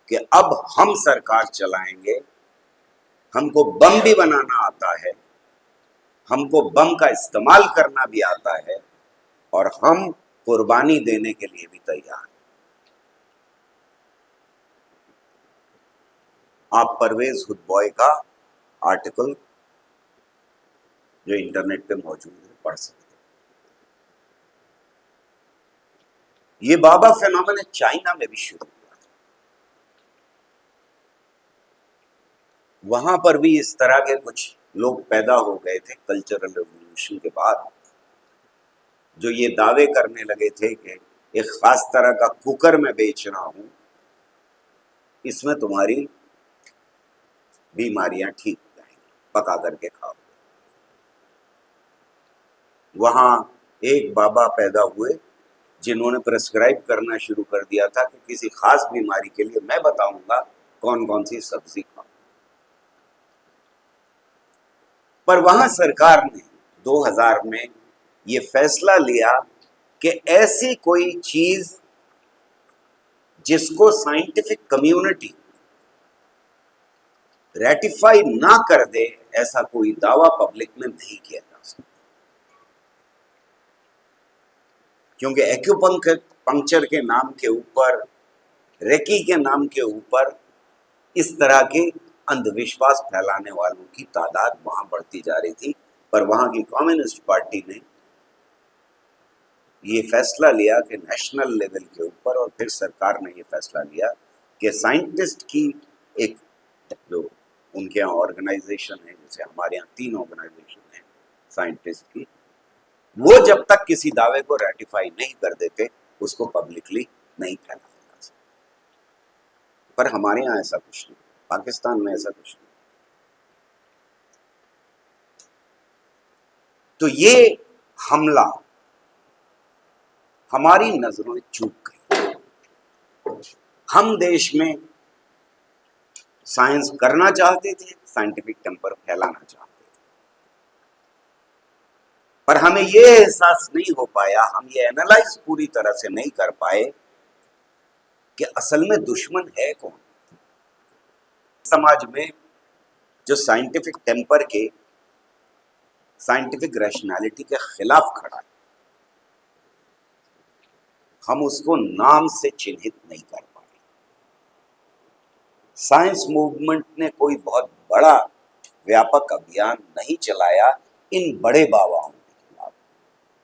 [SPEAKER 1] कि अब हम सरकार चलाएंगे, हमको बम भी बनाना आता है, हमको बम का इस्तेमाल करना भी आता है और हम कुर्बानी देने के लिए भी तैयार हैं। आप परवेज हुदबॉय का आर्टिकल जो इंटरनेट पे मौजूद है पढ़ सकते हैं। ये बाबा फिनोमेना चाइना में भी शुरू हुआ था, वहां पर भी इस तरह के कुछ लोग पैदा हो गए थे कल्चरल रेवोल्यूशन के बाद, जो ये दावे करने लगे थे कि एक खास तरह का कुकर मैं बेच रहा हूं, इसमें तुम्हारी बीमारियां ठीक हो जाएंगी, पका करके खाओ। वहां एक बाबा पैदा हुए जिन्होंने प्रेस्क्राइब करना शुरू कर दिया था कि किसी खास बीमारी के लिए मैं बताऊंगा कौन कौन सी सब्जी खाओ। पर वहां सरकार ने 2000 में ये फैसला लिया कि ऐसी कोई चीज जिसको साइंटिफिक कम्युनिटी रेटिफाई ना कर दे, ऐसा कोई दावा पब्लिक में नहीं किया जा सकता, क्योंकि एक्यूपंक्चर के नाम के ऊपर, रेकी के नाम के ऊपर इस तरह के अंधविश्वास फैलाने वालों की तादाद वहां बढ़ती जा रही थी। पर वहां की कम्युनिस्ट पार्टी ने ये फैसला लिया कि नेशनल लेवल के ऊपर, और फिर सरकार ने ये फैसला लिया कि साइंटिस्ट की एक जो उनके यहाँ ऑर्गेनाइजेशन है, जैसे हमारे यहाँ 3 ऑर्गेनाइजेशन है साइंटिस्ट की, वो जब तक किसी दावे को रेटिफाई नहीं कर देते उसको पब्लिकली नहीं फैलाया जा सकता। पर हमारे यहाँ ऐसा कुछ नहीं, पाकिस्तान में ऐसा कुछ नहीं। तो ये हमला हमारी नजरों में चूक गई। हम देश में साइंस करना चाहते थे, साइंटिफिक टेम्पर फैलाना चाहते थे, पर हमें ये एहसास नहीं हो पाया, हम ये एनालाइज पूरी तरह से नहीं कर पाए कि असल में दुश्मन है कौन। समाज में जो साइंटिफिक टेम्पर के, साइंटिफिक रैशनैलिटी के खिलाफ खड़ा है, हम उसको नाम से चिन्हित नहीं कर पाए। साइंस मूवमेंट ने कोई बहुत बड़ा व्यापक अभियान नहीं चलाया इन बड़े बाबाओं के खिलाफ।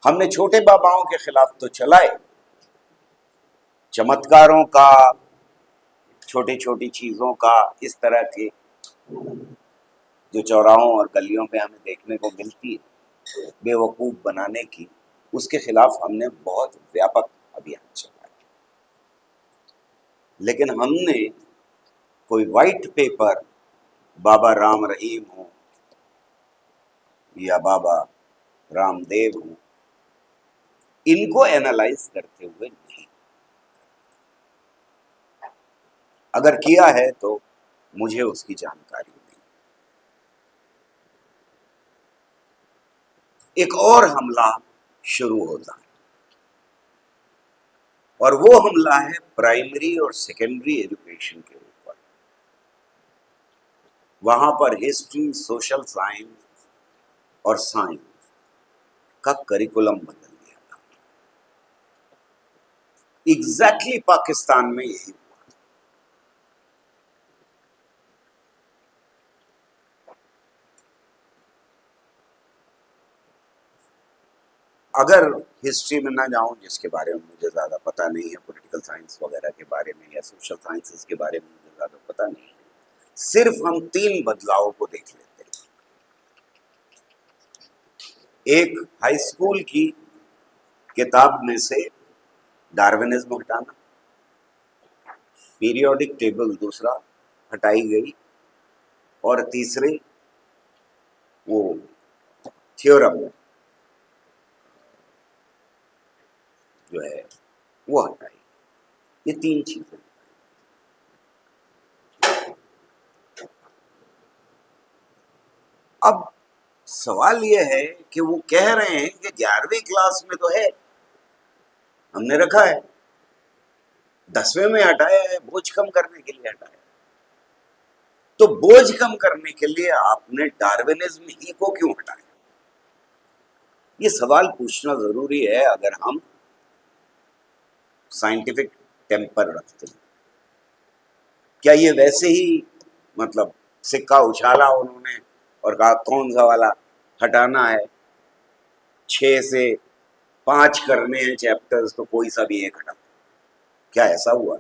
[SPEAKER 1] हमने छोटे बाबाओं के खिलाफ तो चलाए, चमत्कारों का, छोटी छोटी चीजों का, इस तरह के जो चौराहों और गलियों पे हमें देखने को मिलती है बेवकूफ बनाने की, उसके खिलाफ हमने बहुत व्यापक अभियान चलाया। लेकिन हमने कोई व्हाइट पेपर बाबा राम रहीम हो या बाबा रामदेव हो, इनको एनालाइज करते हुए नहीं, अगर किया है तो मुझे उसकी जानकारी नहीं। एक और हमला शुरू होता है, और वो हमला है प्राइमरी और सेकेंडरी एजुकेशन के ऊपर। वहां पर हिस्ट्री, सोशल साइंस और साइंस का करिकुलम बदल दिया था। एग्जैक्टली पाकिस्तान में यही हुआ। अगर हिस्ट्री में ना जाऊं, जिसके बारे में मुझे ज़्यादा पता नहीं है, पॉलिटिकल साइंस वगैरह के बारे में या सोशल साइंसेस के बारे में मुझे ज़्यादा पता नहीं है, सिर्फ हम 3 बदलावों को देख लेते हैं। एक, हाई स्कूल की किताब में से डार्विनिज्म हटाना, पीरियोडिक टेबल दूसरा हटाई गई और तीसरी वो थ्योरम जो है वो हटाई। ये तीन चीजें। अब सवाल ये है कि वो कह रहे हैं कि 11वीं क्लास में तो है, हमने रखा है, 10वें में हटाया है, बोझ कम करने के लिए हटाया। तो बोझ कम करने के लिए आपने डार्विनिज्म ही को क्यों हटाया? ये सवाल पूछना जरूरी है अगर हम साइंटिफिक टेम्पर रखते हैं। क्या ये वैसे ही मतलब सिक्का उछाला उन्होंने और कहा कौन सा वाला हटाना है, 6 से 5 करने हैं चैप्टर्स तो कोई सा भी एक हटा? क्या ऐसा हुआ?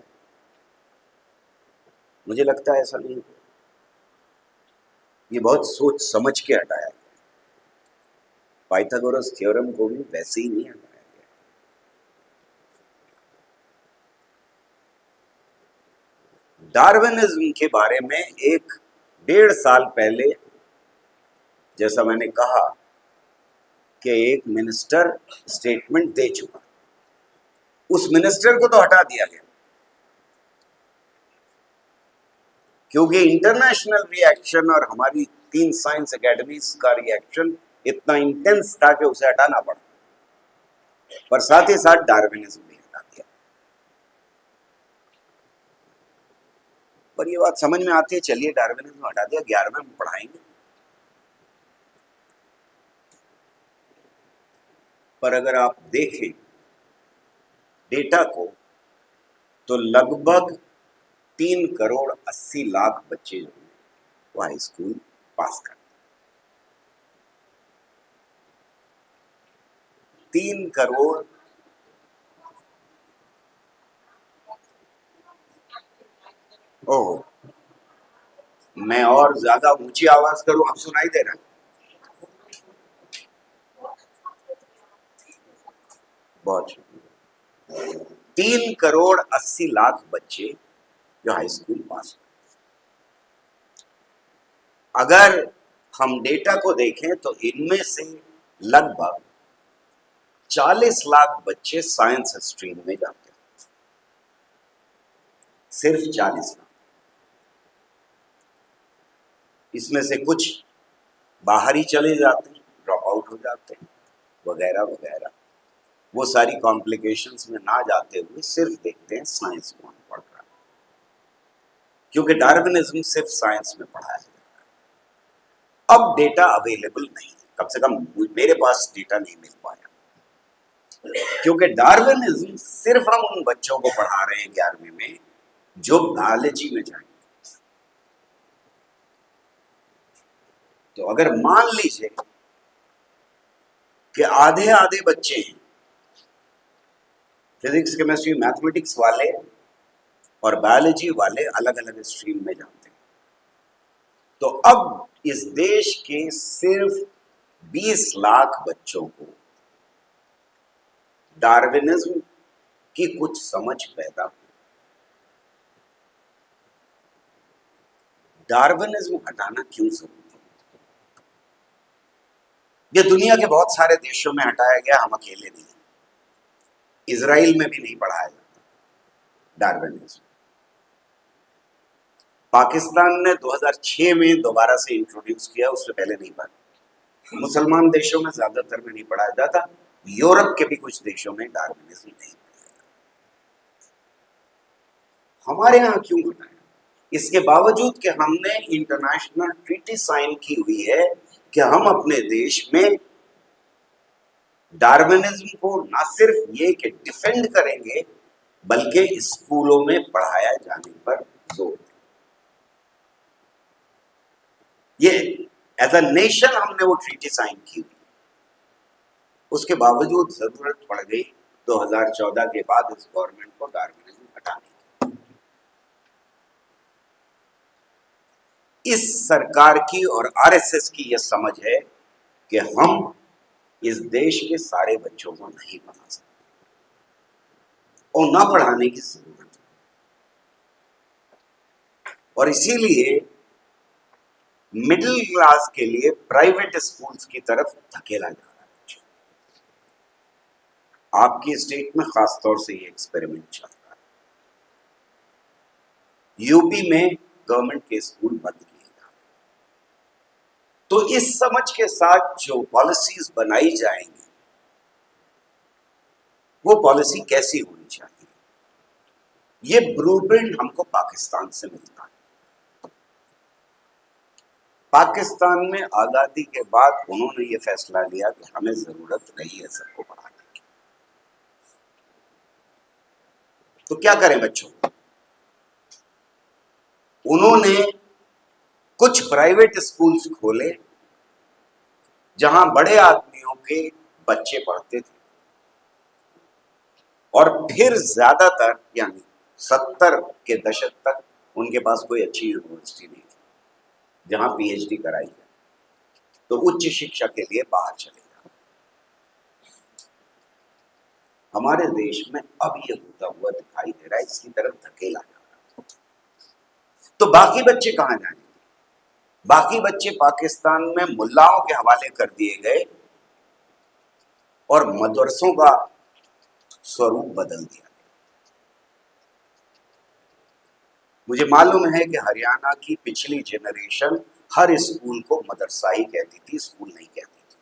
[SPEAKER 1] मुझे लगता है ऐसा नहीं हुआ। ये बहुत सोच समझ के हटाया गया। पाइथागोरस थ्योरम को भी वैसे ही नहीं हटाया गया। डार्विनिज्म के बारे में 1-1.5 साल पहले, जैसा मैंने कहा, कि एक मिनिस्टर स्टेटमेंट दे चुका, उस मिनिस्टर को तो हटा दिया गया क्योंकि इंटरनेशनल रिएक्शन और हमारी 3 साइंस एकेडमीज का रिएक्शन इतना इंटेंस था कि उसे हटाना पड़ा। पर साथ ही साथ डार्विनिज्म भी हटा दिया। पर ये बात समझ में आती है, चलिए डार्विनिज्म हटा दिया, 11वें में पढ़ाएंगे। पर अगर आप देखें डेटा को तो लगभग 3,80,00,000 बच्चे जो हैं वो हाई स्कूल पास करते हैं। 3 करोड़। ओह, मैं और ज्यादा ऊंची आवाज करूं? अब सुनाई दे रहा है? बहुत शुक्रिया। 3,80,00,000 बच्चे जो हाई स्कूल पास हुए। अगर हम डेटा को देखें तो इनमें से लगभग 40 लाख बच्चे साइंस स्ट्रीम में जाते हैं। सिर्फ 40 लाख। इसमें से कुछ बाहर ही चले जाते हैं, ड्रॉप आउट हो जाते हैं, वगैरह वगैरह। वो सारी कॉम्प्लिकेशंस में ना जाते हुए सिर्फ देखते हैं साइंस कौन पढ़ रहा है, क्योंकि डार्विनिज्म सिर्फ साइंस में पढ़ाया जाता है। अब डेटा अवेलेबल नहीं है, कम से कम मेरे पास डेटा नहीं मिल पाया, क्योंकि डार्विनिज्म सिर्फ हम उन बच्चों को पढ़ा रहे हैं 11वीं में जो बायोलॉजी में जाएंगे। तो अगर मान लीजिए कि आधे आधे बच्चे हैं, फिजिक्स केमिस्ट्री मैथमेटिक्स वाले और बायोलॉजी वाले अलग अलग स्ट्रीम में जाते हैं, तो अब इस देश के सिर्फ 20 लाख बच्चों को डार्विनिज्म की कुछ समझ पैदा हुई। डार्विनिज्म हटाना क्यों जरूरी है? ये दुनिया के बहुत सारे देशों में हटाया गया, हम अकेले नहीं। इजराइल में भी नहीं पढ़ाया जाता डार्विनिज्म। पाकिस्तान ने 2006 में दोबारा से इंट्रोड्यूस किया, उससे पहले नहीं पढ़ा। मुसलमान देशों में ज्यादातर में नहीं पढ़ाया जाता, यूरोप के भी कुछ देशों में डार्विनिज्म नहीं पढ़ाया जाता। हमारे यहाँ क्यों हटाया? इसके बावजूद कि हमने इंटरनेशनल ट्रीटी साइन की हुई है कि हम अपने देश में डार्विनिज्म को ना सिर्फ ये कि डिफेंड करेंगे बल्कि स्कूलों में पढ़ाया जाने पर जोर दें। ये एज अ नेशन हमने वो ट्रीटी साइन की हुई, उसके बावजूद जरूरत पड़ गई 2014 के बाद इस गवर्नमेंट को डार्विनिज्म हटाने की। इस सरकार की और आरएसएस की यह समझ है कि हम इस देश के सारे बच्चों को नहीं पढ़ा सकते और ना पढ़ाने की जरूरत है। और इसीलिए मिडिल क्लास के लिए प्राइवेट स्कूल्स की तरफ धकेला जा रहा है। आपकी स्टेट में खासतौर से ये एक्सपेरिमेंट चल रहा है। यूपी में गवर्नमेंट के स्कूल बंद किए जा रहे हैं। तो इस समझ के साथ जो पॉलिसीज बनाई जाएंगी वो पॉलिसी कैसी होनी चाहिए, ये ब्लूप्रिंट हमको पाकिस्तान से मिलता है। पाकिस्तान में आजादी के बाद उन्होंने ये फैसला लिया कि हमें जरूरत नहीं है सबको पढ़ाने की, तो क्या करें बच्चों। उन्होंने कुछ प्राइवेट स्कूल्स खोले जहां बड़े आदमियों के बच्चे पढ़ते थे, और फिर ज्यादातर यानी 70 के दशक तक उनके पास कोई अच्छी यूनिवर्सिटी नहीं थी जहां पीएचडी कराई जाए, तो उच्च शिक्षा के लिए बाहर चले जाते। हमारे देश में अब ये होता हुआ दिखाई दे रहा है, इसकी तरफ धकेला जा रहा है। तो बाकी बच्चे कहां जाएंगे? बाकी बच्चे पाकिस्तान में मुल्लाओं के हवाले कर दिए गए और मदरसों का स्वरूप बदल दिया गया। मुझे मालूम है कि हरियाणा की पिछली जनरेशन हर स्कूल को मदरसा ही कहती थी, स्कूल नहीं कहती थी।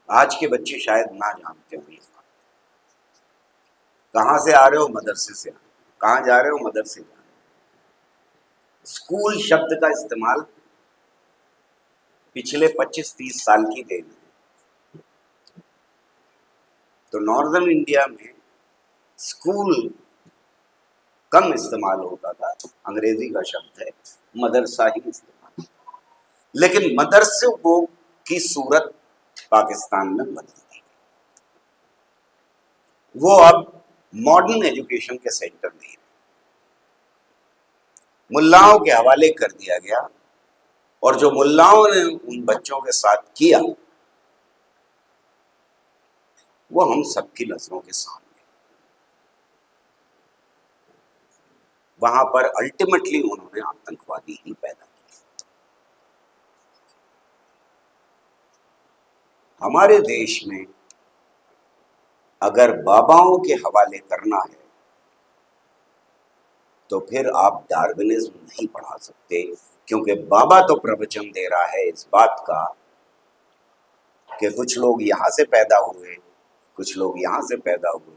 [SPEAKER 1] आज के बच्चे शायद ना जानते हो ये बात। कहां से आ रहे हो? मदरसे से आ रहे हो। कहां जा रहे हो? मदरसे जा रहे हो। स्कूल शब्द का इस्तेमाल पिछले 25-30 साल की देन है। तो नॉर्दर्न इंडिया में स्कूल कम इस्तेमाल होता था, अंग्रेजी का शब्द है, मदरसा ही इस्तेमाल। लेकिन मदरसे को की सूरत पाकिस्तान में बदल दी। वो अब मॉडर्न एजुकेशन के सेंटर नहीं है, मुल्लाओं के हवाले कर दिया गया। और जो मुल्लाओं ने उन बच्चों के साथ किया वो हम सबकी नजरों के सामने। वहां पर अल्टीमेटली उन्होंने आतंकवादी ही पैदा किए। हमारे देश में अगर बाबाओं के हवाले करना है तो फिर आप डार्विनिज्म नहीं पढ़ा सकते, क्योंकि बाबा तो प्रवचन दे रहा है इस बात का कि कुछ लोग यहां से पैदा हुए, कुछ लोग यहां से पैदा हुए,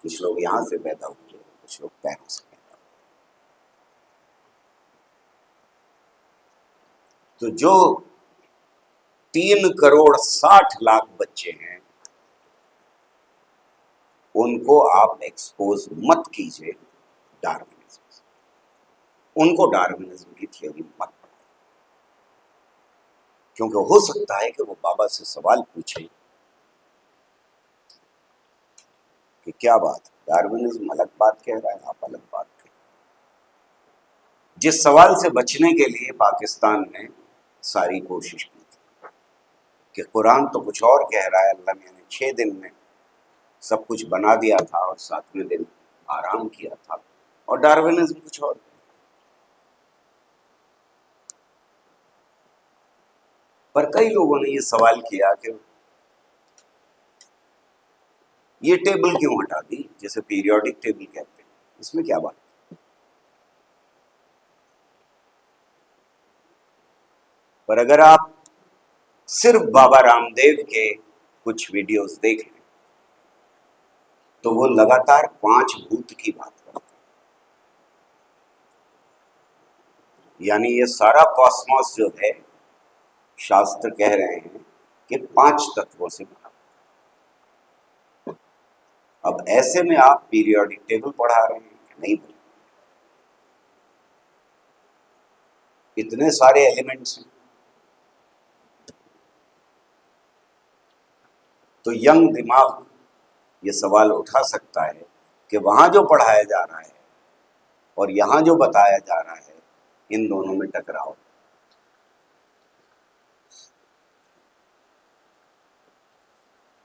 [SPEAKER 1] कुछ लोग यहां से पैदा हुए, कुछ लोग पैरों से पैदा हुए। तो जो 3,60,00,000 बच्चे हैं उनको आप एक्सपोज मत कीजिए डार्विनिज्म से। उनको डार्विनिज्म की थियोरी मत पढ़ाइए, क्योंकि हो सकता है कि वो बाबा से सवाल पूछे कि क्या बात, डार्विनिज्म अलग बात कह रहा है, आप अलग बात कह रहे हैं। जिस सवाल से बचने के लिए पाकिस्तान ने सारी कोशिश की थी कि कुरान तो कुछ और कह रहा है, अल्लाह ने 6 दिन में सब कुछ बना दिया था और 7वें दिन आराम किया था, और डार्विनिज्म कुछ और। पर कई लोगों ने ये सवाल किया कि ये टेबल क्यों हटा दी, जैसे पीरियोडिक टेबल कहते हैं, इसमें क्या बात? पर अगर आप सिर्फ बाबा रामदेव के कुछ वीडियोस देख लें तो वो लगातार 5 भूत की बात करते हैं। यानी ये सारा कॉस्मोस जो है, शास्त्र कह रहे हैं कि 5 तत्वों से बना। अब ऐसे में आप पीरियोडिक टेबल पढ़ा रहे हैं कि नहीं? इतने सारे एलिमेंट्स हैं। तो यंग दिमाग ये सवाल उठा सकता है कि वहां जो पढ़ाया जा रहा है और यहां जो बताया जा रहा है, इन दोनों में टकराव।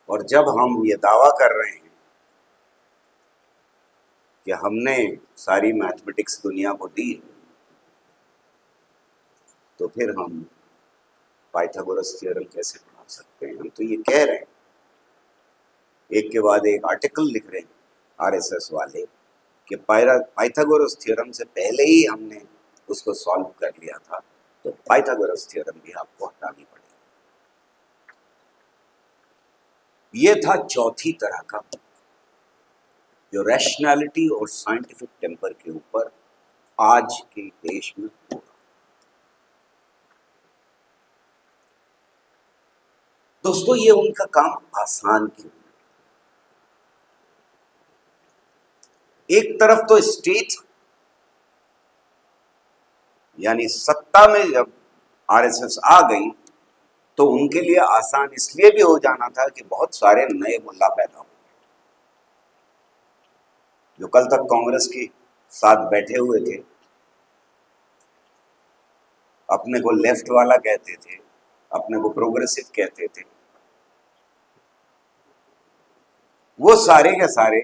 [SPEAKER 1] और जब हम ये दावा कर रहे हैं कि हमने सारी मैथमेटिक्स दुनिया को दी, तो फिर हम पाइथागोरस थ्योरम कैसे बना सकते हैं? हम तो ये कह रहे हैं, एक के बाद एक आर्टिकल लिख रहे हैं आरएसएस वाले कि पाइथागोरस थ्योरम से पहले ही हमने उसको सॉल्व कर लिया था, तो पाइथागोरस थ्योरम भी आपको हटानी पड़ेगी। ये था चौथी तरह का जो रैशनैलिटी और साइंटिफिक टेम्पर के ऊपर आज के देश में हो रहा। दोस्तों, ये उनका काम आसान क्यों? एक तरफ तो स्टेट यानी सत्ता में जब आरएसएस आ गई तो उनके लिए आसान इसलिए भी हो जाना था कि बहुत सारे नए मुल्ला पैदा हो, जो कल तक कांग्रेस के साथ बैठे हुए थे, अपने को लेफ्ट वाला कहते थे, अपने को प्रोग्रेसिव कहते थे, वो सारे के सारे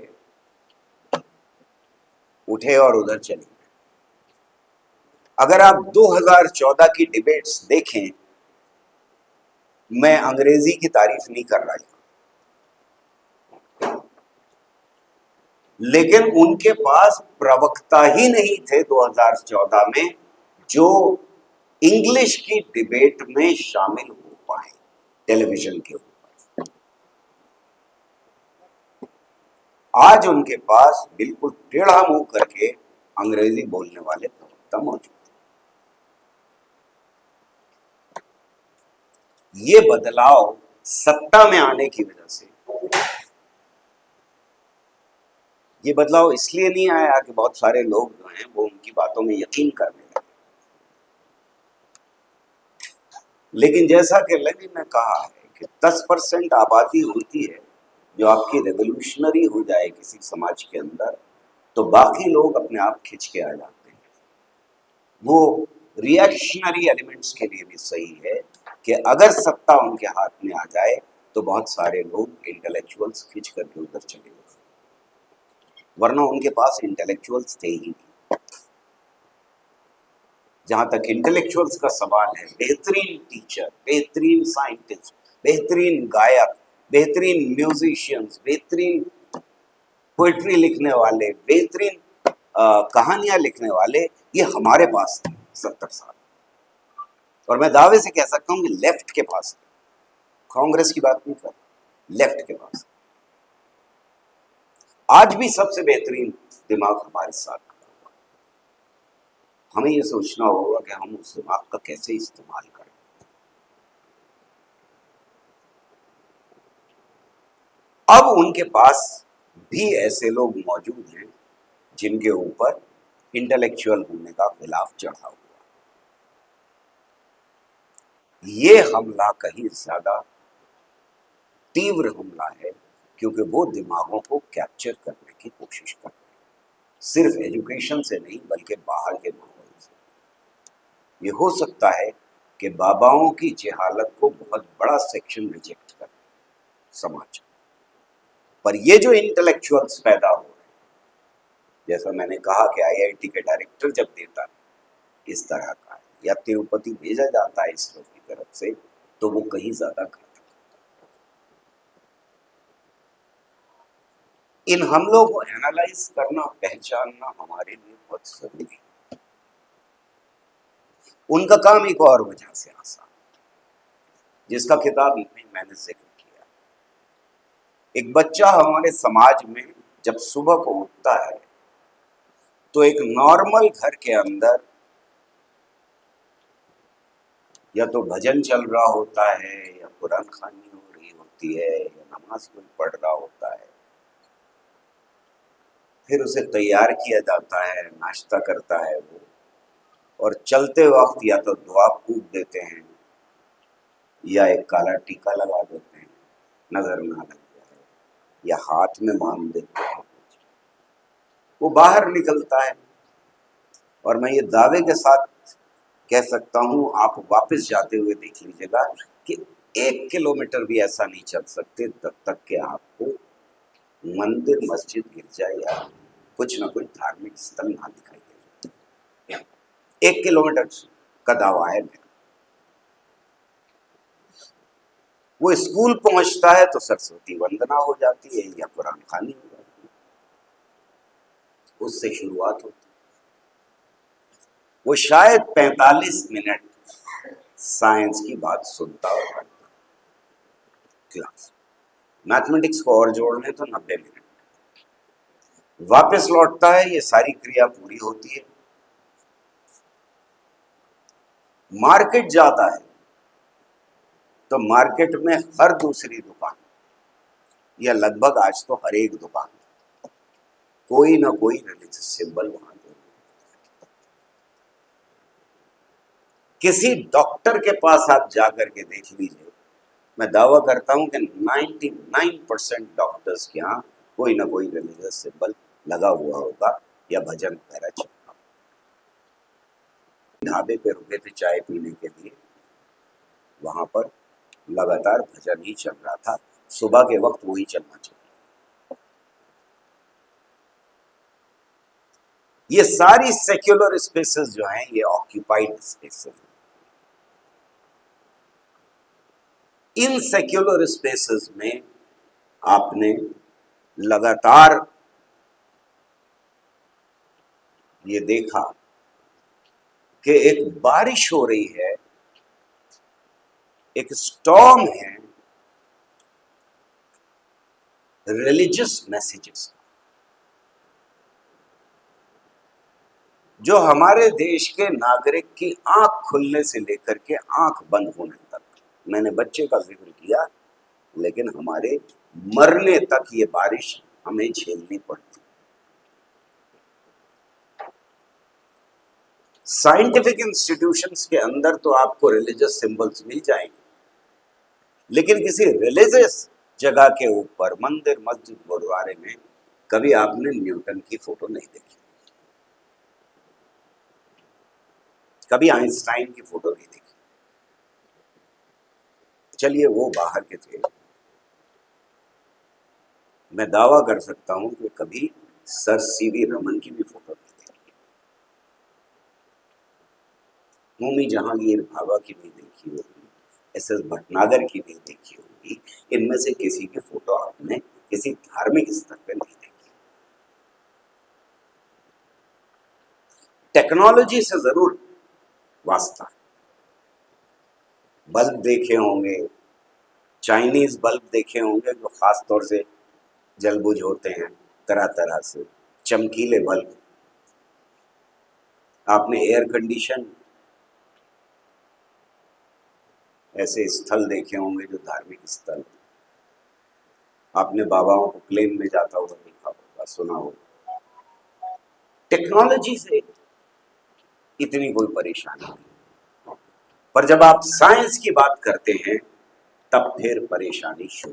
[SPEAKER 1] उठे और उधर चले गए। अगर आप 2014 की डिबेट्स देखें, मैं अंग्रेजी की तारीफ नहीं कर रहा हूं, लेकिन उनके पास प्रवक्ता ही नहीं थे 2014 में जो इंग्लिश की डिबेट में शामिल हो पाए टेलीविजन के ऊपर। आज उनके पास बिल्कुल टेढ़ा मुंह करके अंग्रेजी बोलने वाले प्रवक्ता मौजूद। ये बदलाव सत्ता में आने की वजह से, ये बदलाव इसलिए नहीं आया कि बहुत सारे लोग जो हैं वो उनकी बातों में यकीन करने लगे, लेकिन जैसा कि लेनिन ने कहा है कि 10% आबादी होती है जो आपकी रेवोल्यूशनरी हो जाए किसी समाज के अंदर, तो बाकी लोग अपने आप खिंच के आ जाते हैं। वो रिएक्शनरी एलिमेंट्स के लिए भी सही है कि अगर सत्ता उनके हाथ में आ जाए तो बहुत सारे लोग इंटेलेक्चुअल्स खिंच करके उधर चले गए, वरना उनके पास इंटेलेक्चुअल्स थे ही नहीं। जहां तक इंटेलेक्चुअल्स का सवाल है, बेहतरीन टीचर, बेहतरीन साइंटिस्ट, बेहतरीन गायक, बेहतरीन म्यूजिशियंस, बेहतरीन पोइट्री लिखने वाले, बेहतरीन कहानियां लिखने वाले, ये हमारे पास थे 70 साल। और मैं दावे से कह सकता हूं कि लेफ्ट के पास, कांग्रेस की बात नहीं कर, लेफ्ट के पास आज भी सबसे बेहतरीन दिमाग हमारे साथ खड़ा हुआ। हमें यह सोचना होगा कि हम उस दिमाग का कैसे इस्तेमाल करें। अब उनके पास भी ऐसे लोग मौजूद हैं जिनके ऊपर इंटेलेक्चुअल होने का खिलाफ चढ़ा हुआ। ये हमला कहीं ज्यादा तीव्र हमला है क्योंकि वो दिमागों को कैप्चर करने की कोशिश कर रहे हैं, सिर्फ एजुकेशन से नहीं बल्कि बाहर के माहौल से। ये हो सकता है कि बाबाओं की जहालत को बहुत बड़ा सेक्शन रिजेक्ट कर समाज, पर ये जो इंटेलेक्चुअल्स पैदा हो रहे हैं, जैसा मैंने कहा कि आईआईटी के डायरेक्टर जब देता है इस तरह का है, या तिरुपति भेजा जाता है इसरो की तरफ से, तो वो कहीं ज्यादा घातक। इन हमलों को एनालाइज करना, पहचानना हमारे लिए बहुत जरूरी है। उनका काम एक और वजह से आसान, जिसका खिताब मैंने जिक्र किया। एक बच्चा हमारे समाज में जब सुबह को उठता है तो एक नॉर्मल घर के अंदर या तो भजन चल रहा होता है, या कुरान खानी हो रही होती है, या नमाज कोई पढ़ रहा होता है, फिर उसे तैयार किया जाता है, नाश्ता करता है वो, और चलते वक्त या तो दुआ फूंक देते हैं या एक काला टीका लगा देते हैं, नजर ना लग जाए, या हाथ में बांध देते हैं। वो बाहर निकलता है, और मैं ये दावे के साथ कह सकता हूं, आप वापस जाते हुए देख लीजिएगा कि 1 किलोमीटर भी ऐसा नहीं चल सकते तब तक कि आपको मंदिर, मस्जिद, गिरजा या कुछ ना कुछ धार्मिक स्थल ना दिखाई दे। 1 किलोमीटर का दावा है मेरा। वो स्कूल पहुंचता है तो सरस्वती वंदना हो जाती है या कुरान खानी हो जाती है, उससे शुरुआत होती है। वो शायद 45 मिनट साइंस की बात सुनता और पढ़ता क्लास। मैथमेटिक्स को और जोड़ लें तो 90 मिनट। वापस लौटता है, ये सारी क्रिया पूरी होती है, मार्केट जाता है तो मार्केट में हर दूसरी दुकान या लगभग आज तो हर एक दुकान कोई ना कोई रिलीजियस सिंबल वहां दे। किसी डॉक्टर के पास आप जाकर के देख लीजिए, मैं दावा करता हूं कि 99% डॉक्टर्स के यहाँ कोई ना कोई रिलीजियस सिंबल लगा हुआ होगा या भजन वगैरह चल रहा। ढाबे पे रुके थे चाय पीने के लिए, वहां पर लगातार भजन ही चल रहा था, सुबह के वक्त वही चलना चाहिए। ये सारी सेक्युलर स्पेसेस जो हैं ये ऑक्यूपाइड स्पेसेस। इन सेक्युलर स्पेसेस में आपने लगातार ये देखा कि एक बारिश हो रही है, एक स्टॉर्म है रिलीजियस मैसेजेस, जो हमारे देश के नागरिक की आंख खुलने से लेकर के आंख बंद होने तक, मैंने बच्चे का जिक्र किया, लेकिन हमारे मरने तक ये बारिश हमें झेलनी पड़ती। साइंटिफिक इंस्टीट्यूशंस के अंदर तो आपको रिलीजियस सिंबल्स मिल जाएंगे, लेकिन किसी रिलीजियस जगह के ऊपर, मंदिर, मस्जिद, गुरुद्वारे में कभी आपने न्यूटन की फोटो नहीं देखी, कभी आइंस्टाइन की फोटो नहीं देखी। चलिए वो बाहर के थे, मैं दावा कर सकता हूं कि कभी सर सीवी रमन की भी फोटो नहीं देखी, होमी जहांगीर भाभा की नहीं देखी होगी, एस.एस. भटनागर की नहीं देखी होगी, इनमें से किसी की फोटो आपने किसी धार्मिक स्तर पर नहीं देखी। टेक्नोलॉजी से जरूर वास्ता है। बल्ब देखे होंगे, चाइनीज बल्ब देखे होंगे जो खास तौर से जलबुझ होते हैं, तरह तरह से चमकीले बल्ब। आपने एयर कंडीशन ऐसे स्थल देखे होंगे जो धार्मिक स्थल। आपने बाबाओं को प्लेन में जाता हुआ देखा होगा, सुना होगा। टेक्नोलॉजी से इतनी कोई परेशानी नहीं, पर जब आप साइंस की बात करते हैं तब फिर परेशानी शुरू,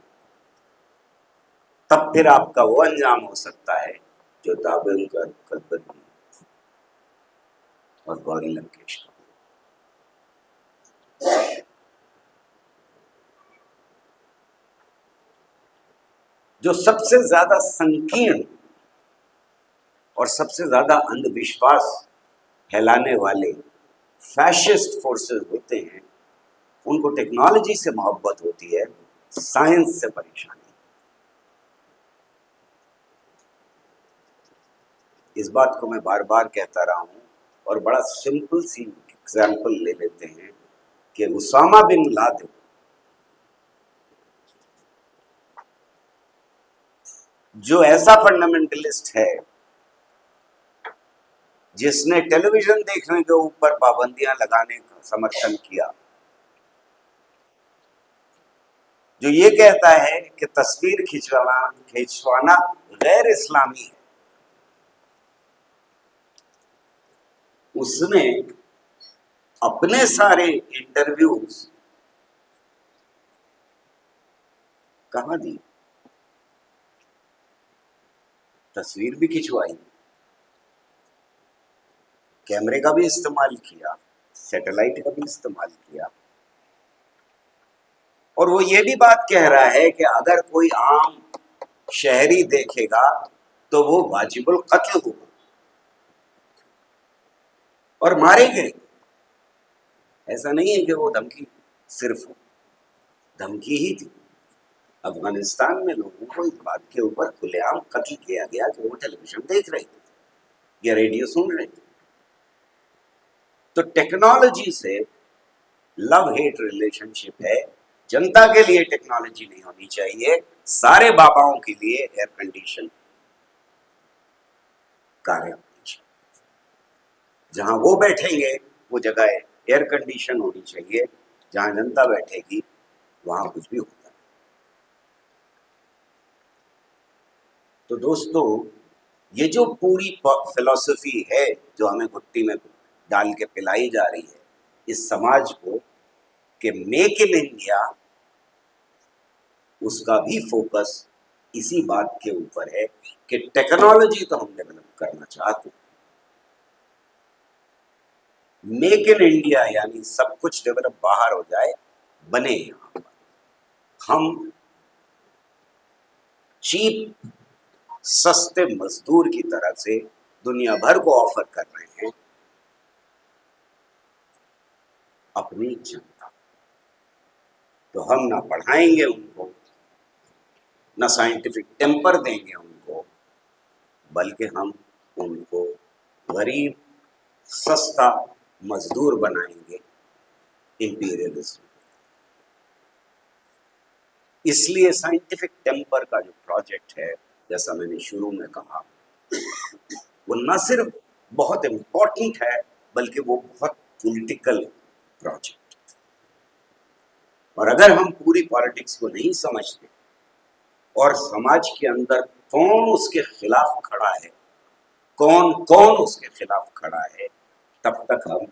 [SPEAKER 1] तब फिर आपका वो अंजाम हो सकता है जो दाभोलकर, कलबर्गी और गौरी लंकेश का। जो सबसे ज्यादा संकीर्ण और सबसे ज्यादा अंधविश्वास फैलाने वाले फैशिस्ट फोर्सेस होते हैं, उनको टेक्नोलॉजी से मोहब्बत होती है, साइंस से परेशानी। इस बात को मैं बार बार कहता रहा हूं, और बड़ा सिंपल सी एग्जाम्पल ले लेते हैं कि उसामा बिन लादेन जो ऐसा फंडामेंटलिस्ट है जिसने टेलीविजन देखने के ऊपर पाबंदियां लगाने का समर्थन किया, जो ये कहता है कि तस्वीर खिंचवाना गैर इस्लामी है, उसने अपने सारे इंटरव्यूज कहां दी, तस्वीर भी खिंचवाई, कैमरे का भी इस्तेमाल किया, सैटेलाइट का भी इस्तेमाल किया, और वो ये भी बात कह रहा है कि अगर कोई आम शहरी देखेगा तो वो वाजिबुल कत्ल होगा और मारे गए। ऐसा नहीं है कि वो धमकी सिर्फ धमकी ही थी। अफगानिस्तान में लोगों को इस बात के ऊपर खुलेआम कत्ल किया गया कि वो टेलीविजन देख रहे थे या रेडियो सुन रहे थे। तो टेक्नोलॉजी से लव हेट रिलेशनशिप है। जनता के लिए टेक्नोलॉजी नहीं होनी चाहिए, सारे बाबाओं के लिए एयर कंडीशन कारें होनी चाहिए। जहां वो बैठेंगे वो जगह एयर कंडीशन होनी चाहिए, जहां जनता बैठेगी वहां कुछ भी होता है। तो दोस्तों, ये जो पूरी फिलॉसफी है जो हमें घुट्टी में डाल के पिलाई जा रही है इस समाज को कि मेक इन इंडिया, उसका भी फोकस इसी बात के ऊपर है कि टेक्नोलॉजी तो हम डेवलप करना चाहते हैं, मेक इन इंडिया यानी सब कुछ डेवलप बाहर हो जाए, बने यहां पर। हम चीप सस्ते मजदूर की तरह से दुनिया भर को ऑफर कर रहे हैं अपनी जनता। तो हम ना पढ़ाएंगे उनको, ना साइंटिफिक टेम्पर देंगे उनको, बल्कि हम उनको गरीब सस्ता मजदूर बनाएंगे इंपीरियलिज्म। इसलिए साइंटिफिक टेम्पर का जो प्रोजेक्ट है, जैसा मैंने शुरू में कहा, वो न सिर्फ बहुत इंपॉर्टेंट है बल्कि वो बहुत पॉलिटिकल प्रोजेक्ट। और अगर हम पूरी पॉलिटिक्स को नहीं समझते और समाज के अंदर कौन उसके खिलाफ खड़ा है, कौन कौन उसके खिलाफ खड़ा है, तब तक हम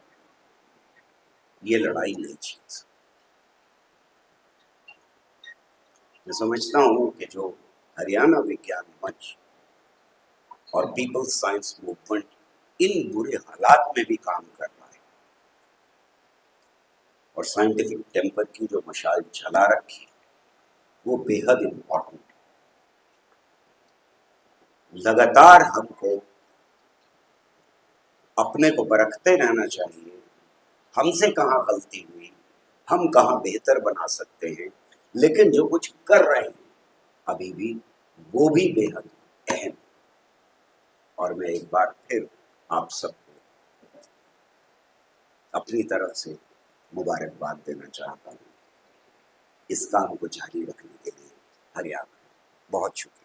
[SPEAKER 1] ये लड़ाई नहीं जीत सकते। मैं समझता हूं कि जो हरियाणा विज्ञान मंच और पीपल्स साइंस मूवमेंट इन बुरे हालात में भी काम कर रहा है और साइंटिफिक टेम्पर की जो मशाल जला रखी है वो बेहद इंपॉर्टेंट है। लगातार हमको अपने को परखते रहना चाहिए, हमसे कहाँ गलती हुई, हम कहाँ बेहतर बना सकते हैं। लेकिन जो कुछ कर रहे हैं अभी भी वो भी बेहद अहम। और मैं एक बार फिर आप सबको अपनी तरफ से मुबारकबाद देना चाहता हूँ इस काम को जारी रखने के लिए। हरियाणा, बहुत शुक्रिया।